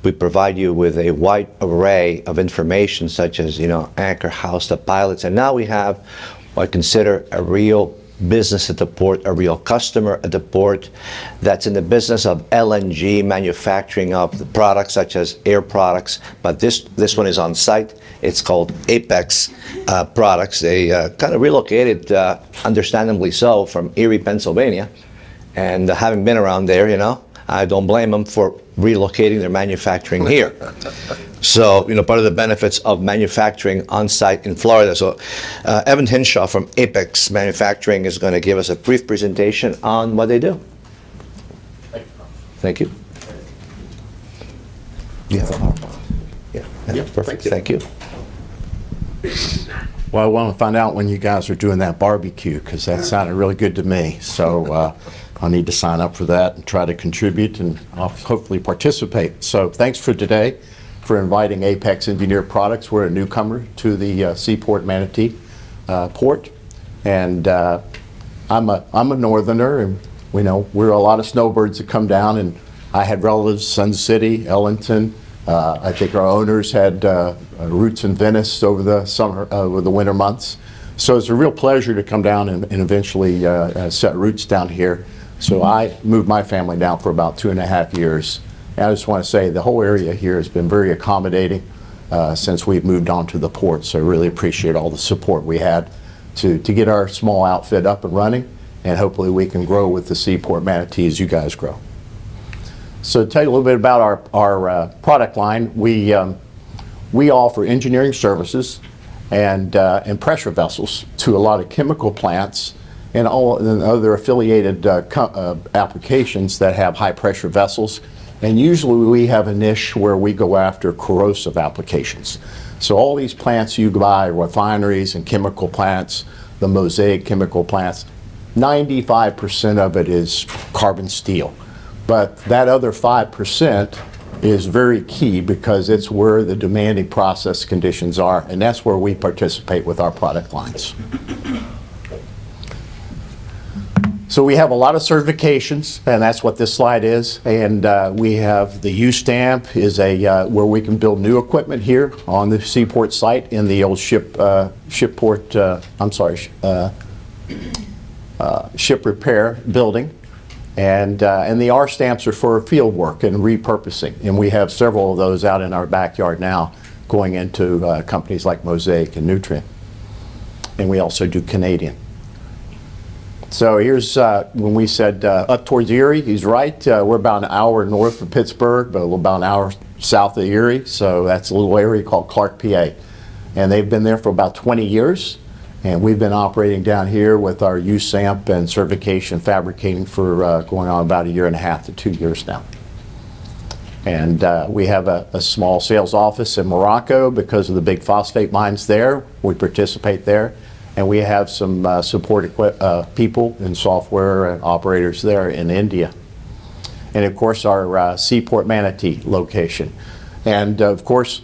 we provide you with a wide array of information, such as, anchor house, the pilots, and now we have what I consider a real business at the port, a real customer at the port that's in the business of LNG manufacturing of the products such as air products, but this one is on site. It's called Apex Products. They kind of relocated, understandably so, from Erie, Pennsylvania, and having been around there, I don't blame them for relocating their manufacturing here. So, part of the benefits of manufacturing on site in Florida. So, Evan Hinshaw from Apex Manufacturing is going to give us a brief presentation on what they do. Thank you. Yeah, perfect. Thank you. Well, I want to find out when you guys are doing that barbecue, because that sounded really good to me. So I'll need to sign up for that and try to contribute, and I'll hopefully participate. So thanks for today, for inviting Apex Engineered Products. We're a newcomer to the Seaport Manatee port, and I'm a northerner, and we're a lot of snowbirds that come down, and I had relatives, Sun City, Ellington. I think our owners had roots in Venice over the summer, over the winter months. So it's a real pleasure to come down and eventually set roots down here. So I moved my family down for about 2.5 years. And I just want to say the whole area here has been very accommodating since we've moved on to the port. So I really appreciate all the support we had to get our small outfit up and running. And hopefully we can grow with the Seaport Manatee as you guys grow. So to tell you a little bit about our product line, we offer engineering services and pressure vessels to a lot of chemical plants and other affiliated applications that have high pressure vessels. And usually we have a niche where we go after corrosive applications. So all these plants you buy, refineries and chemical plants, the Mosaic chemical plants, 95% of it is carbon steel. But that other 5% is very key because it's where the demanding process conditions are, and that's where we participate with our product lines. So we have a lot of certifications, and that's what this slide is. And we have the U-Stamp is where we can build new equipment here on the Seaport site in the old ship repair building. And the R stamps are for field work and repurposing. And we have several of those out in our backyard now going into companies like Mosaic and Nutrien. And we also do Canadian. So here's when we said up towards Erie, he's right. We're about an hour north of Pittsburgh, but about an hour south of Erie. So that's a little area called Clark, PA. And they've been there for about 20 years. And we've been operating down here with our USAMP and certification fabricating for going on about 1.5 to 2 years now. And we have a small sales office in Morocco because of the big phosphate mines there. We participate there. And we have some support people and software and operators there in India. And of course, our Seaport Manatee location. And of course,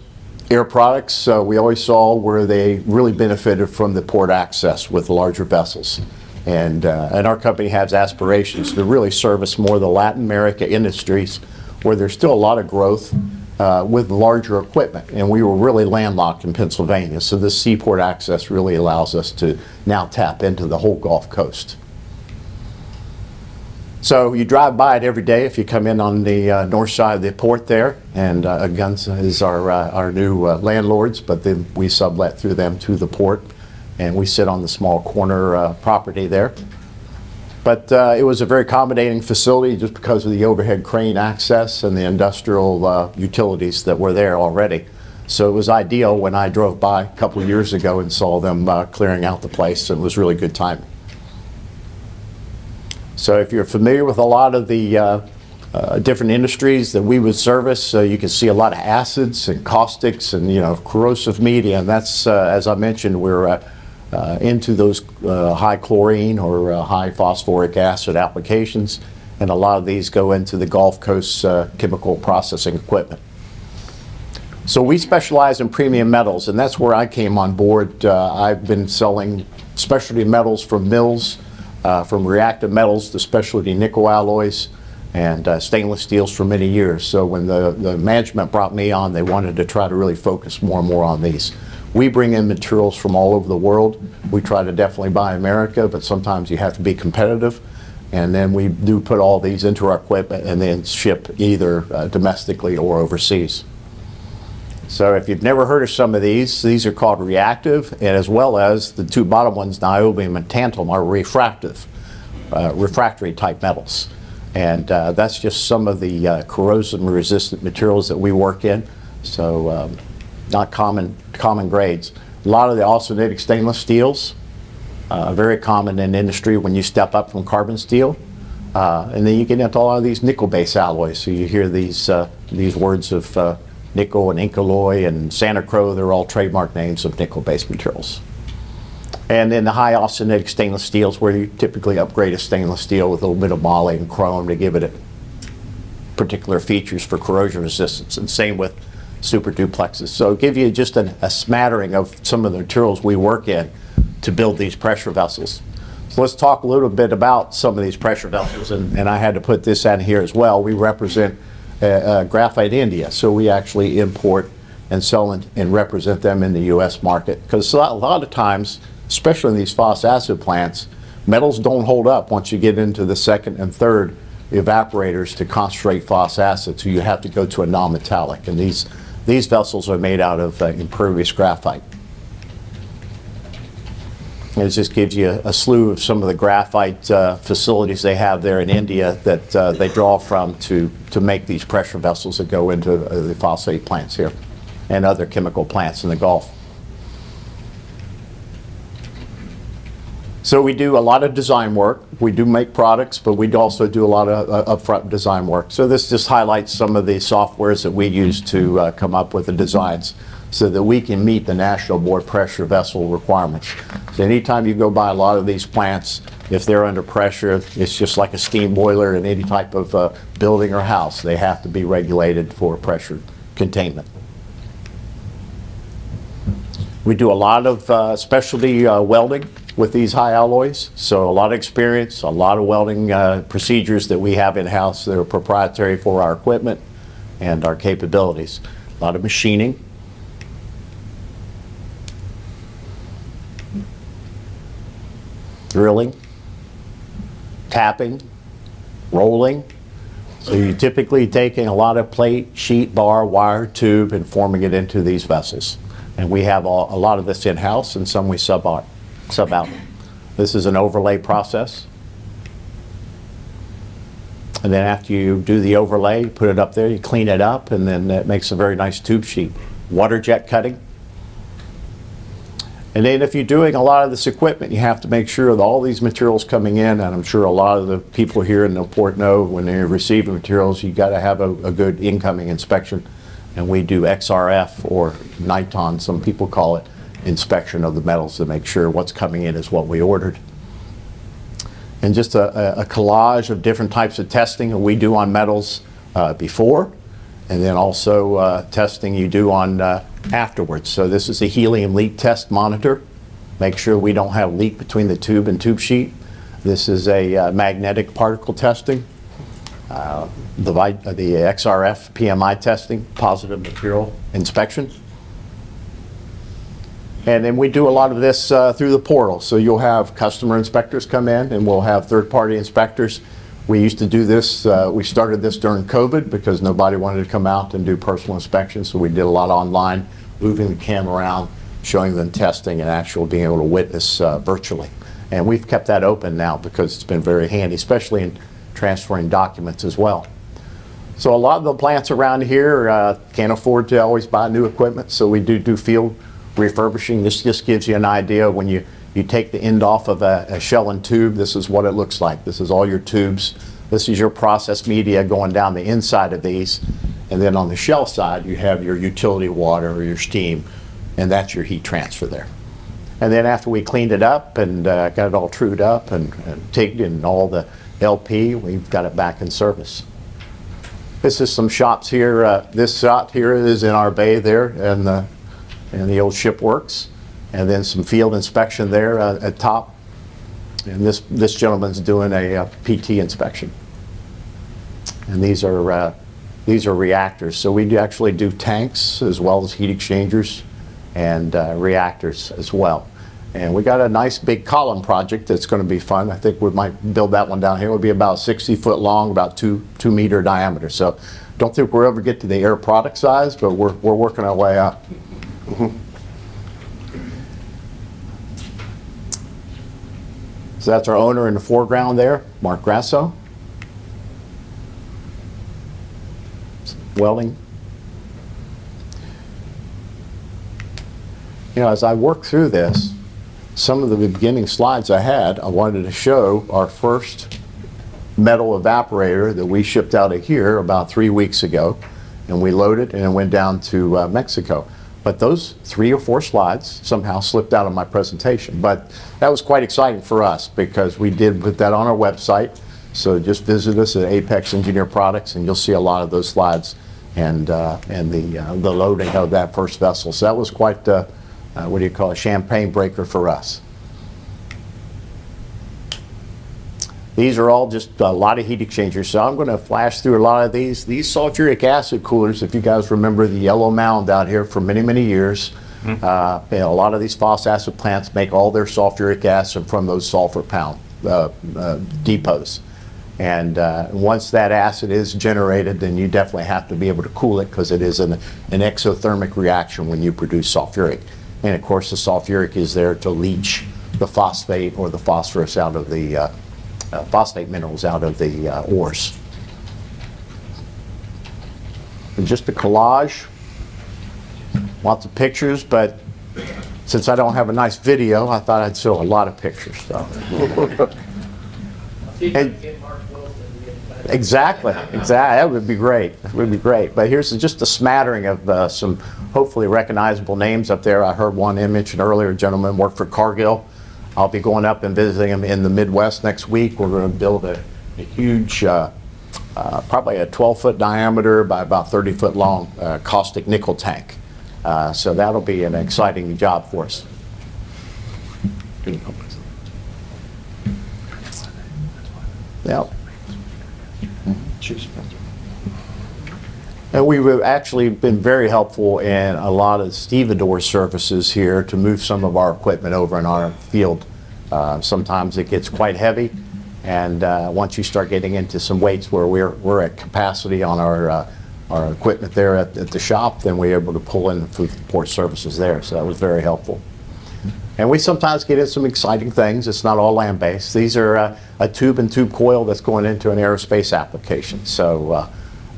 Air Products, we always saw where they really benefited from the port access with larger vessels. And our company has aspirations to really service more of the Latin America industries where there's still a lot of growth with larger equipment. And we were really landlocked in Pennsylvania. So this seaport access really allows us to now tap into the whole Gulf Coast. So you drive by it every day if you come in on the north side of the port there, and Guns is our new landlords, but then we sublet through them to the port, and we sit on the small corner property there. But it was a very accommodating facility just because of the overhead crane access and the industrial utilities that were there already. So it was ideal when I drove by a couple of years ago and saw them clearing out the place. It was really good timing. So if you're familiar with a lot of the different industries that we would service, you can see a lot of acids and caustics and corrosive media. And that's, as I mentioned, we're into those high chlorine or high phosphoric acid applications. And a lot of these go into the Gulf Coast chemical processing equipment. So we specialize in premium metals, and that's where I came on board. I've been selling specialty metals from mills, from reactive metals to specialty nickel alloys and stainless steels for many years. So when the management brought me on, they wanted to try to really focus more and more on these. We bring in materials from all over the world. We try to definitely buy America, but sometimes you have to be competitive. And then we do put all these into our equipment and then ship either domestically or overseas. So if you've never heard of some of these are called reactive, and as well as the two bottom ones, niobium and tantalum, are refractive, refractory type metals. And that's just some of the corrosion resistant materials that we work in. So not common grades. A lot of the austenitic stainless steels, very common in industry when you step up from carbon steel. And then you get into a lot of these nickel-based alloys. So you hear these words of nickel and Incaloy and Santa Cruz, they're all trademark names of nickel-based materials. And then the high austenitic stainless steels, where you typically upgrade a stainless steel with a little bit of moly and chrome to give it particular features for corrosion resistance, and same with super duplexes. So give you just a smattering of some of the materials we work in to build these pressure vessels. So let's talk a little bit about some of these pressure vessels, and I had to put this in here as well. We represent Graphite India, so we actually import and sell and represent them in the U.S. market. Because a lot of times, especially in these phosphoric acid plants, metals don't hold up once you get into the second and third evaporators to concentrate phosphoric acid, so you have to go to a non-metallic. And these vessels are made out of impervious graphite. And it just gives you a slew of some of the graphite facilities they have there in India that they draw from to make these pressure vessels that go into the phosphate plants here and other chemical plants in the Gulf. So we do a lot of design work. We do make products, but we also do a lot of upfront design work. So this just highlights some of the softwares that we use to come up with the designs so that we can meet the National Board pressure vessel requirements. So anytime you go by a lot of these plants, if they're under pressure, it's just like a steam boiler in any type of building or house. They have to be regulated for pressure containment. We do a lot of specialty welding with these high alloys. So a lot of experience, a lot of welding procedures that we have in-house that are proprietary for our equipment and our capabilities. A lot of machining. Drilling, tapping, rolling. So you're typically taking a lot of plate, sheet, bar, wire, tube, and forming it into these vessels. And we have a lot of this in-house, and some we sub out. This is an overlay process. And then after you do the overlay, you put it up there, you clean it up, and then it makes a very nice tube sheet. Water jet cutting. And then if you're doing a lot of this equipment, you have to make sure that all these materials coming in, and I'm sure a lot of the people here in the port know when they're receiving materials, you got to have a good incoming inspection. And we do XRF or Niton, some people call it, inspection of the metals to make sure what's coming in is what we ordered. And just a collage of different types of testing that we do on metals before, and then also testing you do on afterwards. So this is a helium leak test monitor. Make sure we don't have leak between the tube and tube sheet. This is a magnetic particle testing. The XRF PMI testing, positive material inspection. And then we do a lot of this through the portal. So you'll have customer inspectors come in, and we'll have third-party inspectors. We used to do this, we started this during COVID because nobody wanted to come out and do personal inspections, so we did a lot online, moving the camera around, showing them testing, and actually being able to witness virtually. And we've kept that open now because it's been very handy, especially in transferring documents as well. So a lot of the plants around here can't afford to always buy new equipment, so we do field refurbishing. This just gives you an idea when you take the end off of a shell and tube. This is what it looks like. This is all your tubes. This is your process media going down the inside of these. And then on the shell side, you have your utility water or your steam, and that's your heat transfer there. And then after we cleaned it up and got it all trued up and tigged in all the LP, we've got it back in service. This is some shops here. This shop here is in our bay there and the old ship works. And then some field inspection there at top. And this gentleman's doing a PT inspection. And these are reactors. So we actually do tanks as well as heat exchangers and reactors as well. And we got a nice big column project that's going to be fun. I think we might build that one down here. It would be about 60 foot long, about 2 meter diameter. So don't think we'll ever get to the air product size, but we're working our way up. So that's our owner in the foreground there, Mark Grasso. Welding. You know, as I work through this, some of the beginning slides I had, I wanted to show our first metal evaporator that we shipped out of here about 3 weeks ago, and we loaded and it went down to Mexico. But those 3 or 4 slides somehow slipped out of my presentation. But that was quite exciting for us because we did put that on our website. So just visit us at Apex Engineered Products and you'll see a lot of those slides and the loading of that first vessel. So that was quite, what do you call it, champagne breaker for us. These are all just a lot of heat exchangers. So I'm going to flash through a lot of these. These sulfuric acid coolers, if you guys remember the yellow mound out here for many, many years, you know, a lot of these phos acid plants make all their sulfuric acid from those sulfur depots. And once that acid is generated, then you definitely have to be able to cool it because it is an exothermic reaction when you produce sulfuric. And of course the sulfuric is there to leach the phosphate or the phosphorus out of the phosphate minerals out of the ores. And just a collage, lots of pictures, but since I don't have a nice video, I thought I'd show a lot of pictures. So. Exactly, that would be great. It would be great. But here's just a smattering of some hopefully recognizable names up there. I heard one mentioned earlier, a gentleman worked for Cargill. I'll be going up and visiting him in the Midwest next week. We're going to build a huge, probably a 12-foot diameter by about 30-foot long caustic nickel tank. So that'll be an exciting job for us. Yep. And we've actually been very helpful in a lot of stevedore services here to move some of our equipment over in our field. Sometimes it gets quite heavy, and once you start getting into some weights where we're at capacity on our equipment there at the shop, then we're able to pull in food port services there. So that was very helpful. And we sometimes get in some exciting things. It's not all land-based. These are a tube and tube coil that's going into an aerospace application. So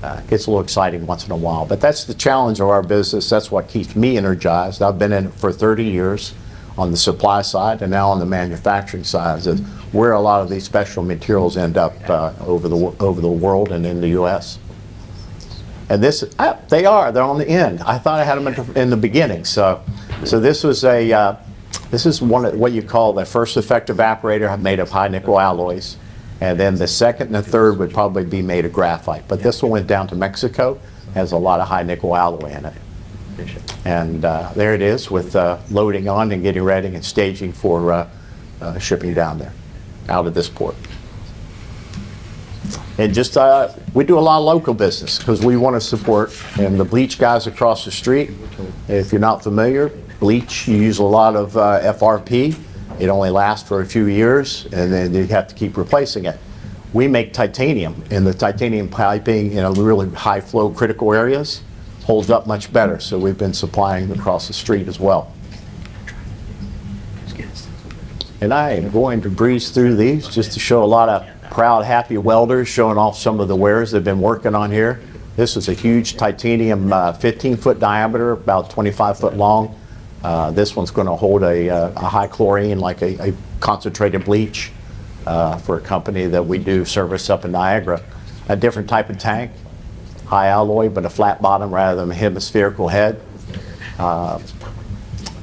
it gets a little exciting once in a while. But that's the challenge of our business. That's what keeps me energized. I've been in it for 30 years on the supply side and now on the manufacturing side, is where a lot of these special materials end up over the world and in the U.S. And this, they're on the end. I thought I had them in the beginning. So this was this is one of what you call the first effective evaporator made of high nickel alloys. And then the second and the third would probably be made of graphite. But this one went down to Mexico, has a lot of high nickel alloy in it. And there it is with loading on and getting ready and staging for shipping down there, out of this port. And just, we do a lot of local business because we want to support, and the bleach guys across the street, if you're not familiar, bleach, you use a lot of FRP. It only lasts for a few years, and then you have to keep replacing it. We make titanium, and the titanium piping in really high flow critical areas holds up much better, so we've been supplying across the street as well. And I am going to breeze through these just to show a lot of proud, happy welders showing off some of the wares they've been working on here. This is a huge titanium 15-foot diameter, about 25-foot long. This one's going to hold a high chlorine, like a concentrated bleach for a company that we do service up in Niagara. A different type of tank, high alloy, but a flat bottom rather than a hemispherical head.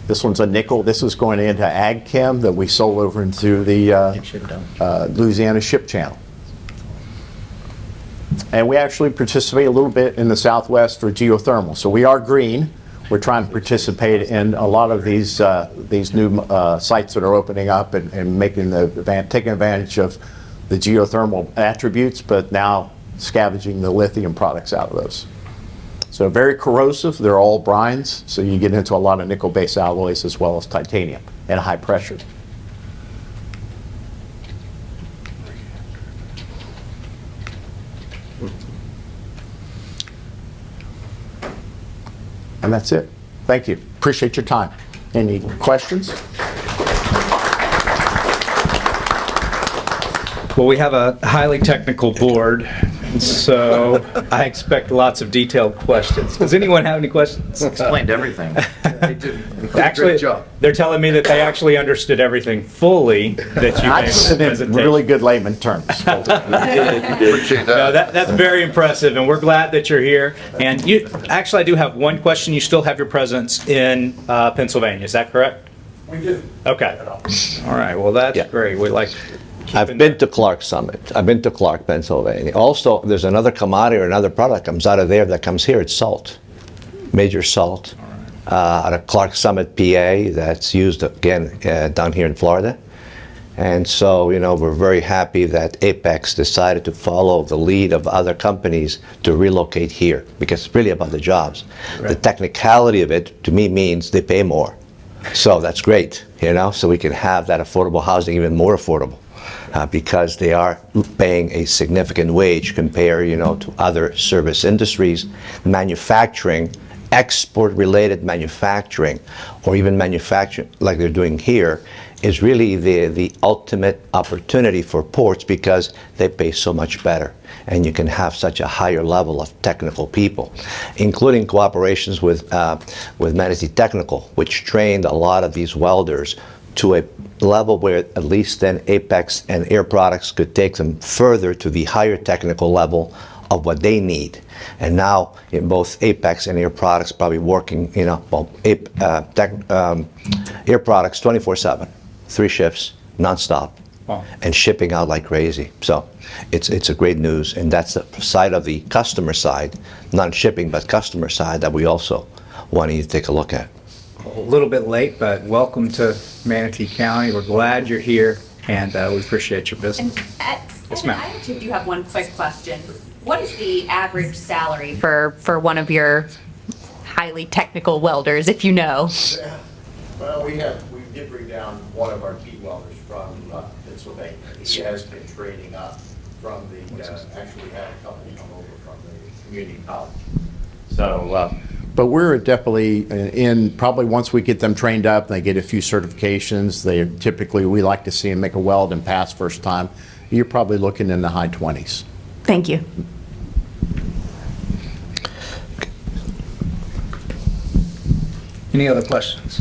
This one's a nickel. This is going into ag chem that we sold over into the Louisiana ship channel. And we actually participate a little bit in the Southwest for geothermal. So we are green. We're trying to participate in a lot of these new sites that are opening up and taking advantage of the geothermal attributes, but now scavenging the lithium products out of those. So very corrosive. They're all brines, so you get into a lot of nickel-based alloys as well as titanium at high pressure. And that's it. Thank you. Appreciate your time. Any questions? Well, we have a highly technical board, so I expect lots of detailed questions. Does anyone have any questions? Explained everything. They did Actually, great job. they're telling me that they actually understood everything fully that you I made said in the it in presentation. really good layman terms. Appreciate No, that. that's very impressive, and we're glad that you're here. And you, actually, I do have one question. You still have your presence in Pennsylvania, is that correct? We do. Okay. All right. Well, that's Yeah. great. We like. I've been to Clark Summit. I've been to Clark, Pennsylvania. Also, there's another commodity or another product comes out of there that comes here. It's salt, major salt, out of Clark Summit, PA. That's used again down here in Florida. And so, you know, we're very happy that Apex decided to follow the lead of other companies to relocate here because it's really about the jobs. Right. The technicality of it, to me, means they pay more. So that's great, you know, so we can have that affordable housing even more affordable. Because they are paying a significant wage compared, you know, to other service industries, manufacturing, export-related manufacturing, or even manufacturing like they're doing here, is really the ultimate opportunity for ports because they pay so much better, and you can have such a higher level of technical people, including cooperations with Manatee Technical, which trained a lot of these welders to a level where at least then Apex and Air Products could take them further to the higher technical level of what they need. And now in both Apex and Air Products probably working, you know, well, Air Products 24/7, 3 shifts, nonstop, wow, and shipping out like crazy. So it's a great news, and that's the side of the customer side, not shipping, but customer side that we also want you to take a look at. A little bit late, but welcome to Manatee County. We're glad you're here, and we appreciate your business. Yes, ma'am. I actually do have one quick question. What is the average salary for one of your highly technical welders, if you know? Well, we did bring down one of our key welders from Pennsylvania. He has been training up from the, actually had a company come over from the community college. So But we're definitely probably once we get them trained up, they get a few certifications, we like to see them make a weld and pass first time. You're probably looking in the high 20s. Thank you. Any other questions?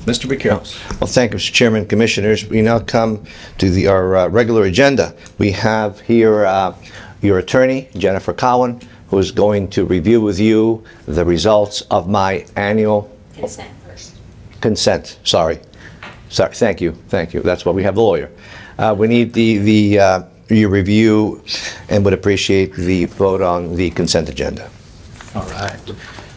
Mr. Bucurus. Well, thank you, Mr. Chairman, Commissioners. We now come to our regular agenda. We have here your attorney, Jennifer Cowan, who is going to review with you the results of my annual... Consent first. Consent, sorry. Thank you. That's why we have the lawyer. We need your review and would appreciate the vote on the consent agenda. All right.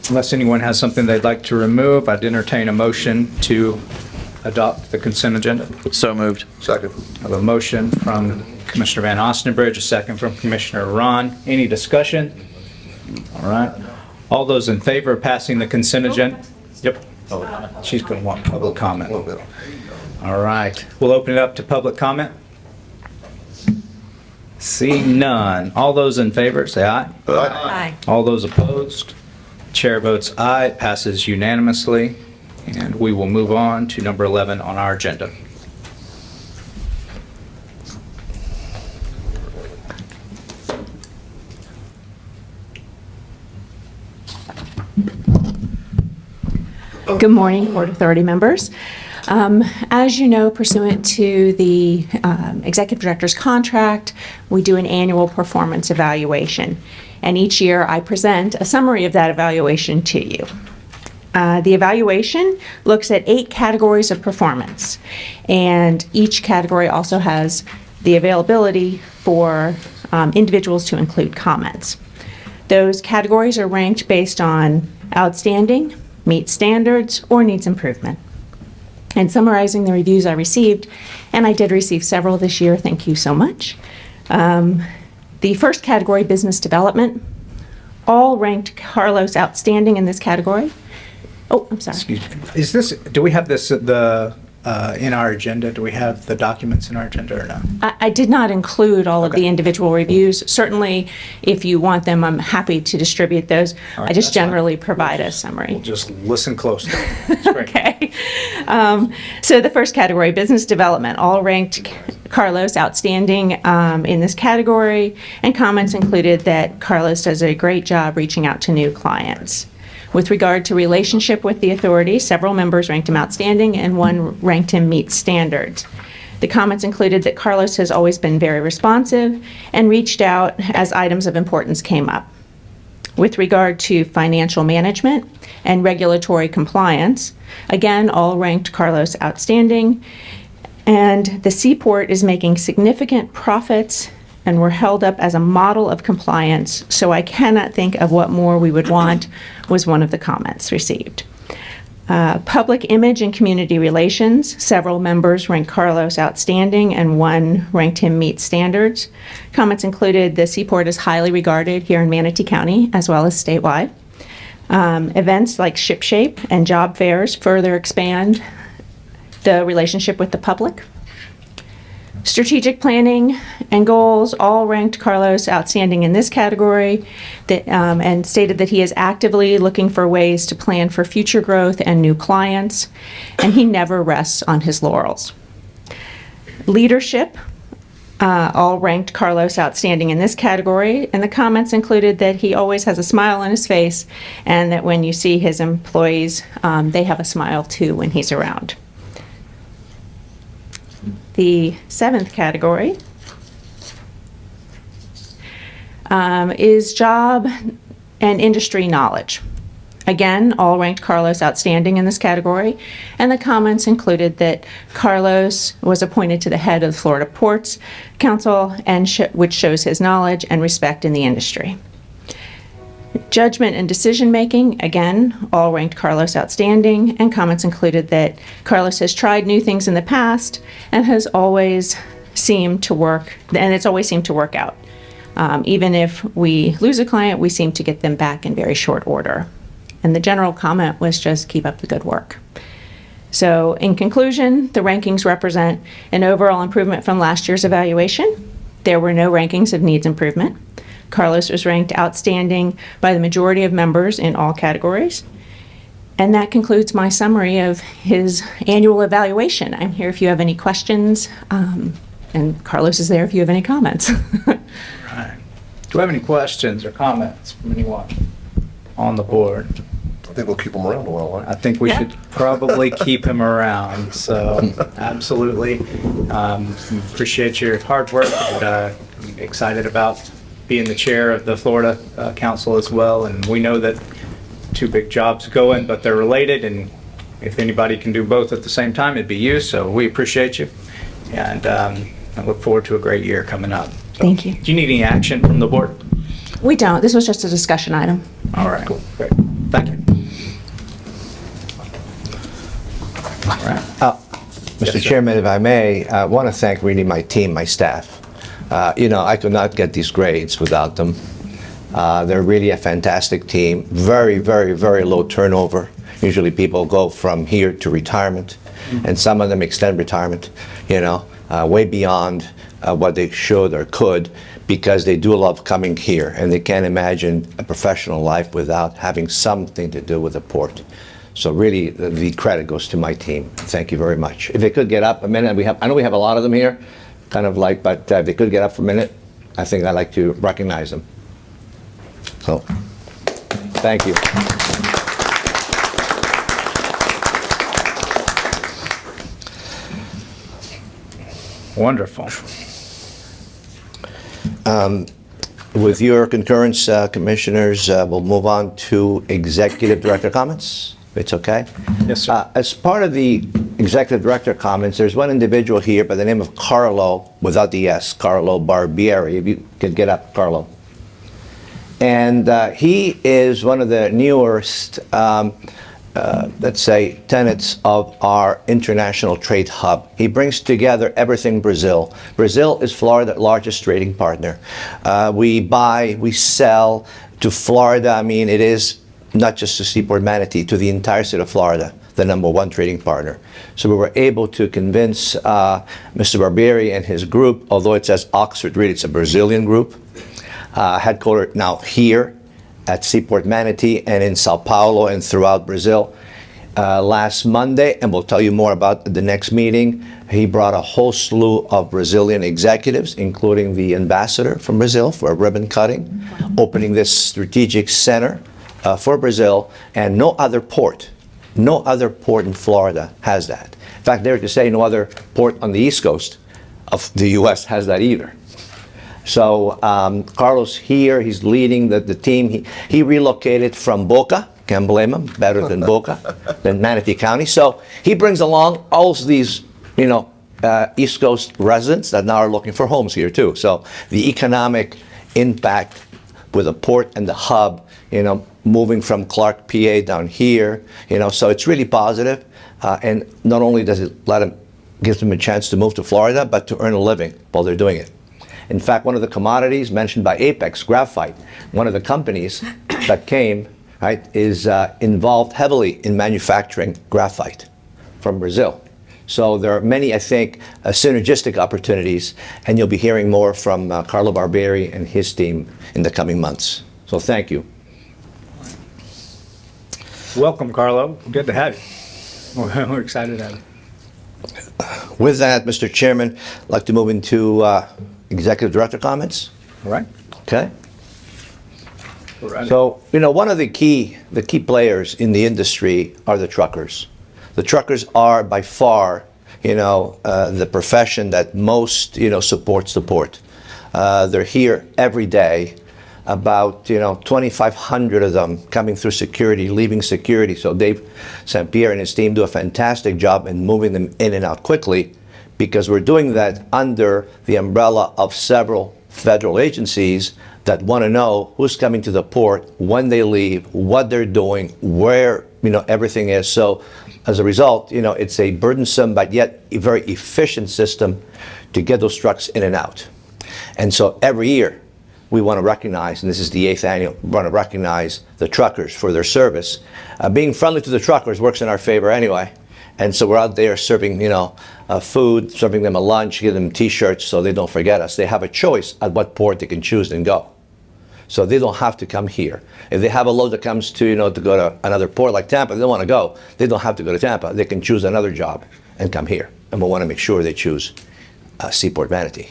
Unless anyone has something they'd like to remove, I'd entertain a motion to adopt the consent agenda. So moved. Second. I have a motion from Commissioner Van Ostenbridge, a second from Commissioner Ron. Any discussion? All right. All those in favor of passing the consent agenda? Yep. She's going to want public comment. All right. We'll open it up to public comment. Seeing none. All those in favor, say aye. Aye. All those opposed? Chair votes aye. It passes unanimously. And we will move on to number 11 on our agenda. Good morning, Port Authority members. As you know, pursuant to the Executive Director's contract, we do an annual performance evaluation. And each year I present a summary of that evaluation to you. The evaluation looks at 8 categories of performance. And each category also has the availability for individuals to include comments. Those categories are ranked based on outstanding, meet standards, or needs improvement. And summarizing the reviews I received, and I did receive several this year, thank you so much. The first category, business development, all ranked Carlos outstanding in this category. Oh, I'm sorry. Excuse me. Is this, do we have this in our agenda? Do we have the documents in our agenda or no? I did not include all of the individual reviews. Certainly, if you want them, I'm happy to distribute those. All right, I just that's fine. generally provide a summary. We'll just listen closely. That's great. Okay. So the first category, business development, all ranked Carlos outstanding in this category, and comments included that Carlos does a great job reaching out to new clients. With regard to relationship with the authority, several members ranked him outstanding and one ranked him meets standards. The comments included that Carlos has always been very responsive and reached out as items of importance came up. With regard to financial management and regulatory compliance, again, all ranked Carlos outstanding. And the Seaport is making significant profits and we're held up as a model of compliance, so I cannot think of what more we would want, was one of the comments received. Public image and community relations, several members ranked Carlos outstanding and one ranked him meet standards. Comments included the Seaport is highly regarded here in Manatee County as well as statewide. Events like Ship Shape and job fairs further expand the relationship with the public. Strategic planning and goals all ranked Carlos outstanding in this category and stated that he is actively looking for ways to plan for future growth and new clients, and he never rests on his laurels. Leadership all ranked Carlos outstanding in this category, and the comments included that he always has a smile on his face and that when you see his employees, they have a smile too when he's around. The 7th category is job and industry knowledge. Again, all ranked Carlos outstanding in this category, and the comments included that Carlos was appointed to the head of the Florida Ports Council, and which shows his knowledge and respect in the industry. Judgment and decision-making, again, all ranked Carlos outstanding, and comments included that Carlos has tried new things in the past and has always seemed to work, and it's always seemed to work out. Even if we lose a client, we seem to get them back in very short order. And the general comment was just keep up the good work. So in conclusion, the rankings represent an overall improvement from last year's evaluation. There were no rankings of needs improvement. Carlos was ranked outstanding by the majority of members in all categories. And that concludes my summary of his annual evaluation. I'm here if you have any questions, and Carlos is there if you have any comments. Right. Do we have any questions or comments from anyone on the board? I think we'll keep them around a while, right? I think we should probably keep him around, so absolutely. Appreciate your hard work, and I'm excited about being the chair of the Florida Council as well, and we know that two big jobs going, but they're related, and if anybody can do both at the same time, it'd be you, so we appreciate you, and I look forward to a great year coming up. So, Thank you. do you need any action from the board? We don't. This was just a discussion item. All right, cool. Great. Thank you. All right. Mr. Yes, sir. Chairman, if I may, I want to thank really my team, my staff. I could not get these grades without them. They're really a fantastic team. Very, very, very low turnover. Usually people go from here to retirement, and some of them extend retirement, way beyond what they should or could, because they do love coming here, and they can't imagine a professional life without having something to do with the port. So really, the credit goes to my team. Thank you very much. If they could get up a minute, I know we have a lot of them here, but if they could get up for a minute, I think I'd like to recognize them. So, thank you. Wonderful. With your concurrence, Commissioners, we'll move on to Executive Director comments. It's okay? Yes, sir. As part of the Executive Director comments, there's one individual here by the name of Carlo, without the S, Carlo Barbieri. If you could get up, Carlo. And he is one of the newest, let's say, tenets of our international trade hub. He brings together everything Brazil. Brazil is Florida's largest trading partner. We buy, we sell to Florida. I mean, it is not just to Seaport Manatee, to the entire state of Florida, the #1 trading partner. So we were able to convince Mr. Barbieri and his group, although it says Oxford, really it's a Brazilian group, headquartered now here at Seaport Manatee and in Sao Paulo and throughout Brazil. Last Monday, and we'll tell you more about the next meeting, he brought a whole slew of Brazilian executives, including the ambassador from Brazil for a ribbon cutting, opening this strategic center for Brazil, and no other port in Florida has that. In fact, dare to say no other port on the East Coast of the U.S. has that either. So Carlos here, he's leading the team. He relocated from Boca, can't blame him, better than Boca, than Manatee County. So he brings along all these, East Coast residents that now are looking for homes here too. So the economic impact with the port and the hub, moving from Clark, PA down here, so it's really positive. And not only does it gives them a chance to move to Florida, but to earn a living while they're doing it. In fact, one of the commodities mentioned by Apex, graphite, one of the companies that came, right, is involved heavily in manufacturing graphite from Brazil. So there are many, I think, synergistic opportunities, and you'll be hearing more from Carlo Barbieri and his team in the coming months. So thank you. Welcome, Carlo. Good to have you. We're excited to have you. With that, Mr. Chairman, I'd like to move into Executive Director comments. All right. Okay. We're ready. So, one of the key players in the industry are the truckers. The truckers are by far, the profession that most, supports the port. They're here every day. About 2,500 of them coming through security, leaving security. So Dave St. Pierre and his team do a fantastic job in moving them in and out quickly, because we're doing that under the umbrella of several federal agencies that want to know who's coming to the port, when they leave, what they're doing, where everything is. So as a result, it's a burdensome but yet a very efficient system to get those trucks in and out. And so every year we want to recognize, and this is the 8th annual, we want to recognize the truckers for their service. Being friendly to the truckers works in our favor anyway. And so we're out there serving, food, serving them a lunch, giving them T-shirts so they don't forget us. They have a choice at what port they can choose and go. So they don't have to come here. If they have a load that comes to, to go to another port like Tampa, they don't want to go. They don't have to go to Tampa. They can choose another job and come here. And we want to make sure they choose Seaport Manatee.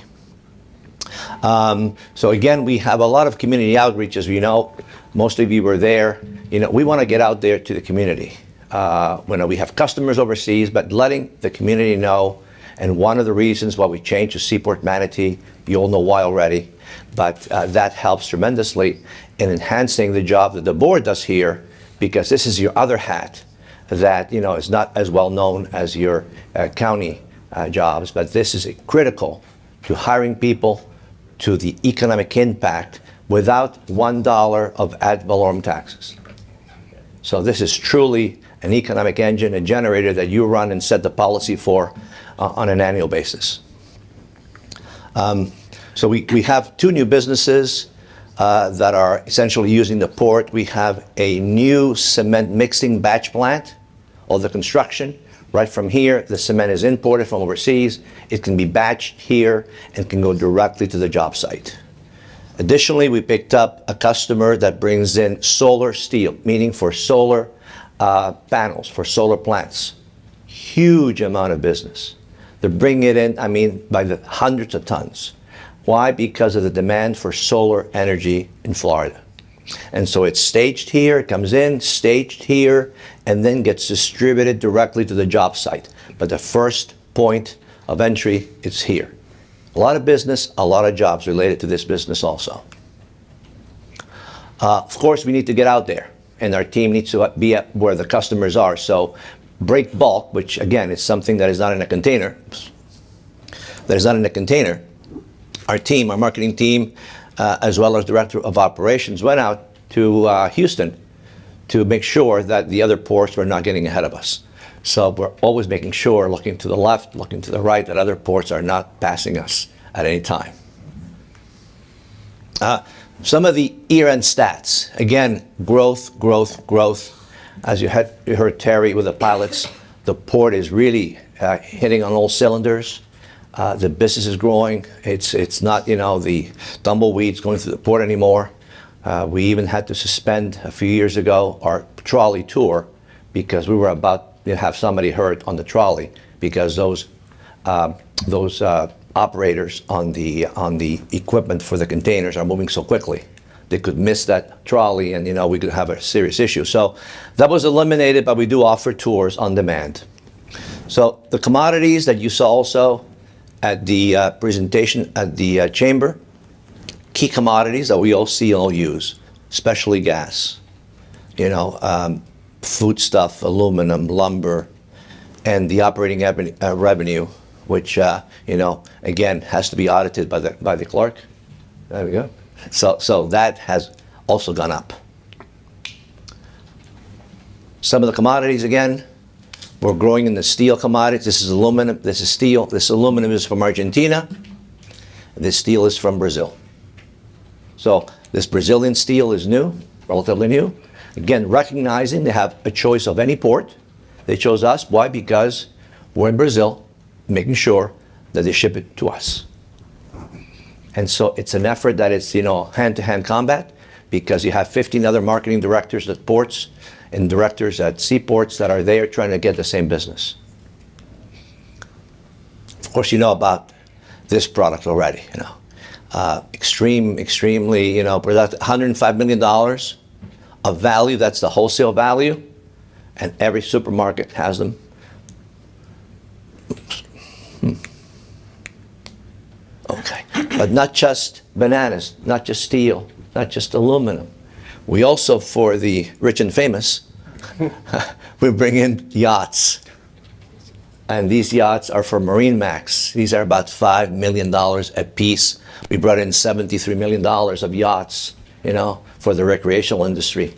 So again, we have a lot of community outreach, as we know. Most of you were there. We want to get out there to the community. When we have customers overseas, but letting the community know. And one of the reasons why we changed to Seaport Manatee, you all know why already, but that helps tremendously in enhancing the job that the board does here, because this is your other hat that is not as well known as your county jobs, but this is critical to hiring people, to the economic impact, without $1 of ad valorem taxes. So this is truly an economic engine, a generator that you run and set the policy for on an annual basis. So we have 2 new businesses that are essentially using the port. We have a new cement mixing batch plant. All the construction, right from here, the cement is imported from overseas. It can be batched here and can go directly to the job site. Additionally, we picked up a customer that brings in solar steel, meaning for solar panels, for solar plants. Huge amount of business. They're bringing it in, by the hundreds of tons. Why? Because of the demand for solar energy in Florida. And so it's staged here, it comes in, staged here, and then gets distributed directly to the job site. But the first point of entry is here. A lot of business, a lot of jobs related to this business also. Of course, we need to get out there, and our team needs to be at where the customers are. So break bulk, which again is something that is not in a container, our team, our marketing team, as well as Director of Operations, went out to Houston to make sure that the other ports were not getting ahead of us. So we're always making sure, looking to the left, looking to the right, that other ports are not passing us at any time. Some of the year-end stats. Again, growth. As you heard Terry with the pilots, the port is really hitting on all cylinders. The business is growing. It's not, the tumbleweeds going through the port anymore. We even had to suspend a few years ago our trolley tour because we were about to have somebody hurt on the trolley because those operators on the equipment for the containers are moving so quickly. They could miss that trolley and we could have a serious issue. So that was eliminated, but we do offer tours on demand. So the commodities that you saw also at the presentation at the chamber, key commodities that we all see and all use, especially gas, foodstuff, aluminum, lumber, and the operating revenue, which, again, has to be audited by the clerk. There we go. So that has also gone up. Some of the commodities, again, we're growing in the steel commodities. This is aluminum, this is steel. This aluminum is from Argentina. This steel is from Brazil. So this Brazilian steel is new, relatively new. Again, recognizing they have a choice of any port. They chose us. Why? Because we're in Brazil, making sure that they ship it to us. And so it's an effort that is, hand-to-hand combat, because you have 15 other marketing directors at ports and directors at seaports that are there trying to get the same business. Of course, you know about this product already, extremely, productive, $105 million of value. That's the wholesale value, and every supermarket has them. Okay, but not just bananas, not just steel, not just aluminum. We also, for the rich and famous, we bring in yachts. And these yachts are for Marine Max. These are about $5 million a piece. We brought in $73 million of yachts, for the recreational industry.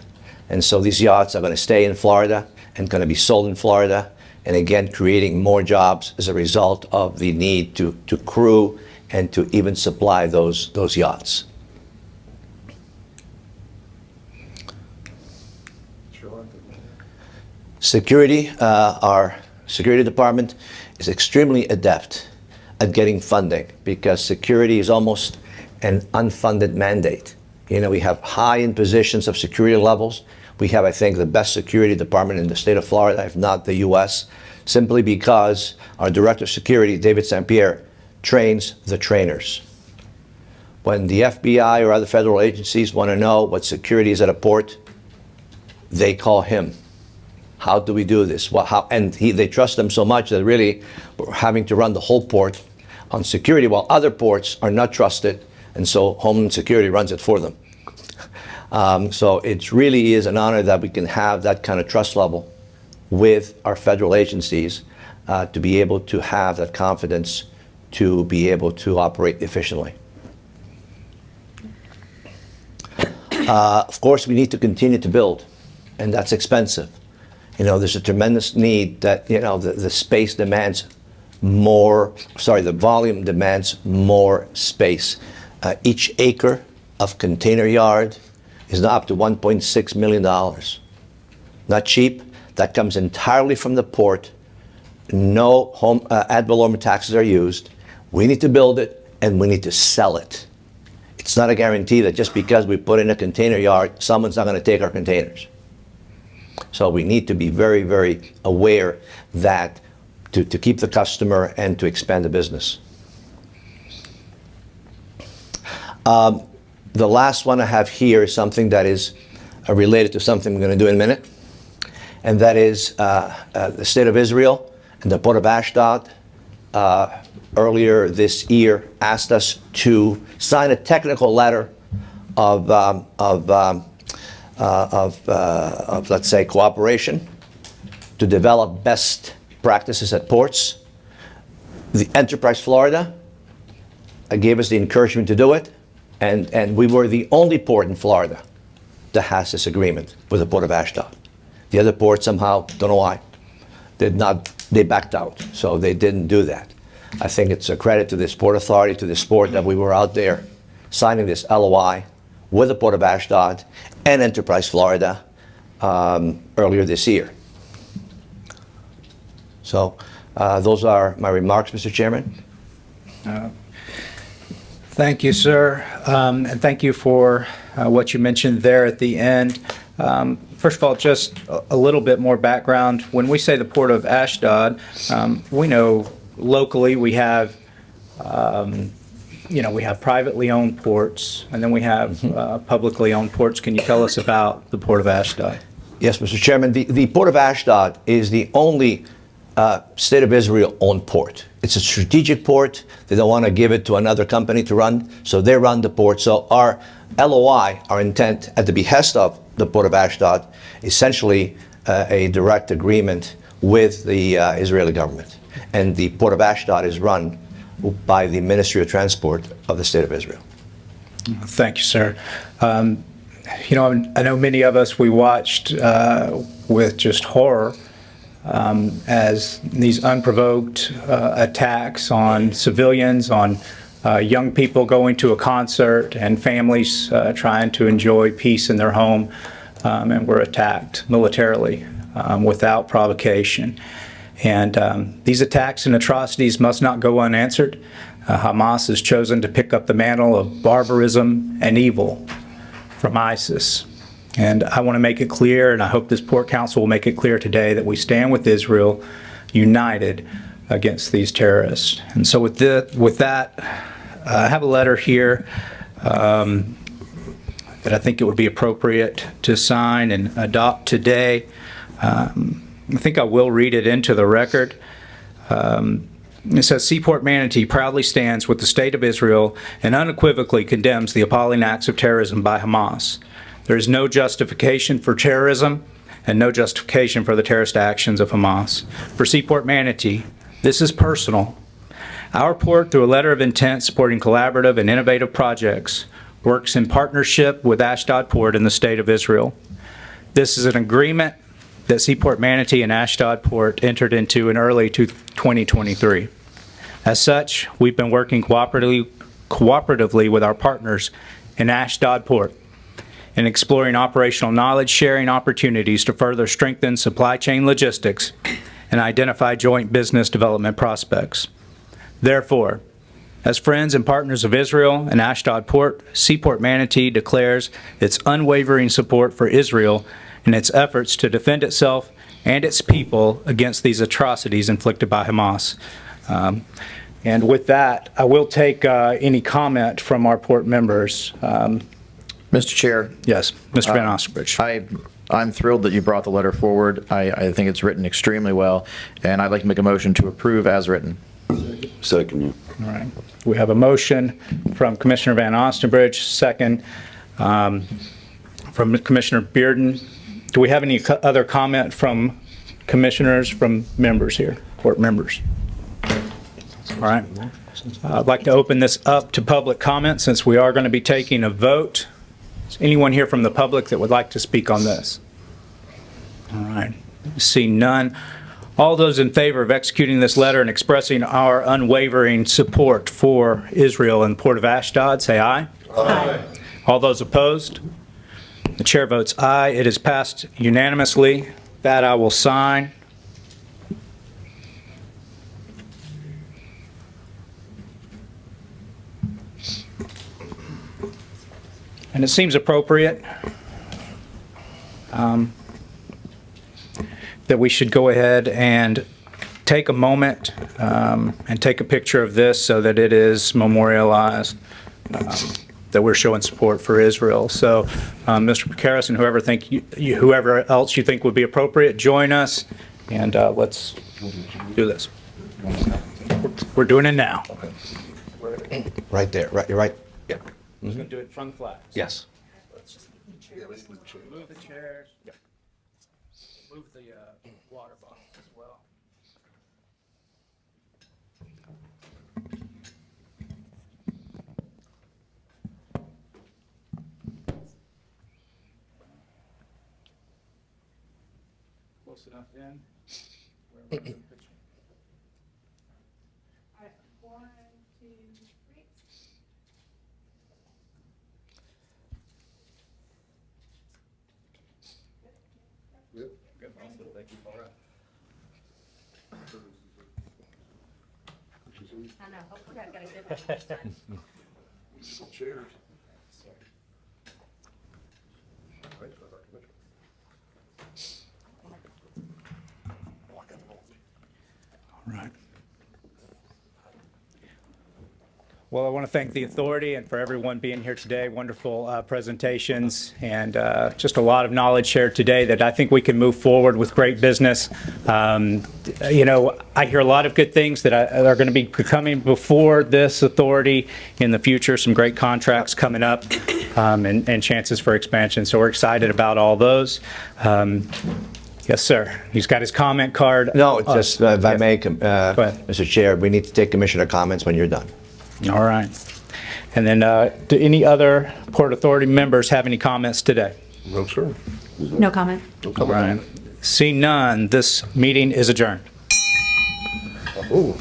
And so these yachts are going to stay in Florida and going to be sold in Florida. And again, creating more jobs as a result of the need to crew and to even supply those yachts. Security, our security department is extremely adept at getting funding, because security is almost an unfunded mandate You know, we have high-end positions of security levels. We have, I think, the best security department in the state of Florida, if not the U.S., simply because our Director of Security, David St. Pierre, trains the trainers. When the FBI or other federal agencies want to know what security is at a port, they call him. How do we do this? They trust him so much that really we're having to run the whole port on security, while other ports are not trusted, and so Homeland Security runs it for them. So it really is an honor that we can have that kind of trust level with our federal agencies to be able to have that confidence to be able to operate efficiently. Of course, we need to continue to build, and that's expensive. You know, there's a tremendous need that, you know, the space demands more, the volume demands more space. Each acre of container yard is now up to $1.6 million. Not cheap. That comes entirely from the port. No home ad valorem taxes are used. We need to build it, and we need to sell it. It's not a guarantee that just because we put in a container yard, someone's not going to take our containers. So we need to be very, very aware that to keep the customer and to expand the business. The last one I have here is something that is related to something we're going to do in a minute, and that is the State of Israel and the Port of Ashdod earlier this year asked us to sign a technical letter of let's say, cooperation to develop best practices at ports. The Enterprise Florida gave us the encouragement to do it, and we were the only port in Florida that has this agreement with the Port of Ashdod. The other ports somehow, don't know why, they backed out, so they didn't do that. I think it's a credit to this Port Authority, to this port, that we were out there signing this LOI with the Port of Ashdod and Enterprise Florida earlier this year. So those are my remarks, Mr. Chairman. Thank you, sir. And thank you for what you mentioned there at the end. First of all, just a little bit more background. When we say the Port of Ashdod, we know locally we have we have privately owned ports, and then we have publicly owned ports. Can you tell us about the Port of Ashdod? Yes, Mr. Chairman. The Port of Ashdod is the only State of Israel owned port. It's a strategic port. They don't want to give it to another company to run, so they run the port. So our LOI, our intent at the behest of the Port of Ashdod, essentially a direct agreement with the Israeli government. And the Port of Ashdod is run by the Ministry of Transport of the State of Israel. Thank you, sir. I know many of us, we watched with just horror as these unprovoked attacks on civilians, on young people going to a concert, and families trying to enjoy peace in their home, and were attacked militarily without provocation. And these attacks and atrocities must not go unanswered. Hamas has chosen to pick up the mantle of barbarism and evil from ISIS. And I want to make it clear, and I hope this Port Council will make it clear today, that we stand with Israel united against these terrorists. And so with that, I have a letter here that I think it would be appropriate to sign and adopt today. I think I will read it into the record. It says, Seaport Manatee proudly stands with the State of Israel and unequivocally condemns the appalling acts of terrorism by Hamas. There is no justification for terrorism and no justification for the terrorist actions of Hamas. For Seaport Manatee, this is personal. Our port, through a letter of intent supporting collaborative and innovative projects, works in partnership with Ashdod Port and the State of Israel. This is an agreement that Seaport Manatee and Ashdod Port entered into in early 2023. As such, we've been working cooperatively with our partners in Ashdod Port and exploring operational knowledge sharing opportunities to further strengthen supply chain logistics and identify joint business development prospects. Therefore, As friends and partners of Israel and Ashdod Port, Seaport Manatee declares its unwavering support for Israel in its efforts to defend itself and its people against these atrocities inflicted by Hamas. And with that, I will take any comment from our port members. Mr. Chair. Yes, Mr. Van Ostenbridge. I'm thrilled that you brought the letter forward. I think it's written extremely well, and I'd like to make a motion to approve as written. Second. All right. We have a motion from Commissioner Van Ostenbridge, second from Commissioner Bearden. Do we have any other comment from commissioners, from members here, court members? All right. I'd like to open this up to public comment since we are going to be taking a vote. Is anyone here from the public that would like to speak on this? All right. See none. All those in favor of executing this letter and expressing our unwavering support for Israel and the Port of Ashdod, say aye. Aye. All those opposed? The chair votes aye. It is passed unanimously. That I will sign. And it seems appropriate that we should go ahead and take a moment and take a picture of this so that it is memorialized, that we're showing support for Israel. So, Mr. Pekaris and whoever else you think would be appropriate, join us, and let's do this. We're doing it now. Right there, right, you're right. Yeah. We're going to do it in front of the flag. Yes. Let's just move the chairs. Yeah. Move the water bottle as well. Close enough in. Where we're in the picture. All right, 1, 2, 3. Good. Thank you. All right. I know. Hopefully I've got a good one this time. Cheers. All right. Well, I want to thank the authority and for everyone being here today. Wonderful presentations and just a lot of knowledge shared today that I think we can move forward with great business. You know, I hear a lot of good things that are going to be coming before this authority in the future, some great contracts coming up and chances for expansion. So we're excited about all those. Yes, sir. He's got his comment card. No, just if I may, Mr. Chair, we need to take commissioner comments when you're done. All right. And then do any other Port Authority members have any comments today? No, sir. No comment. All right. Seeing none, this meeting is adjourned. Ooh.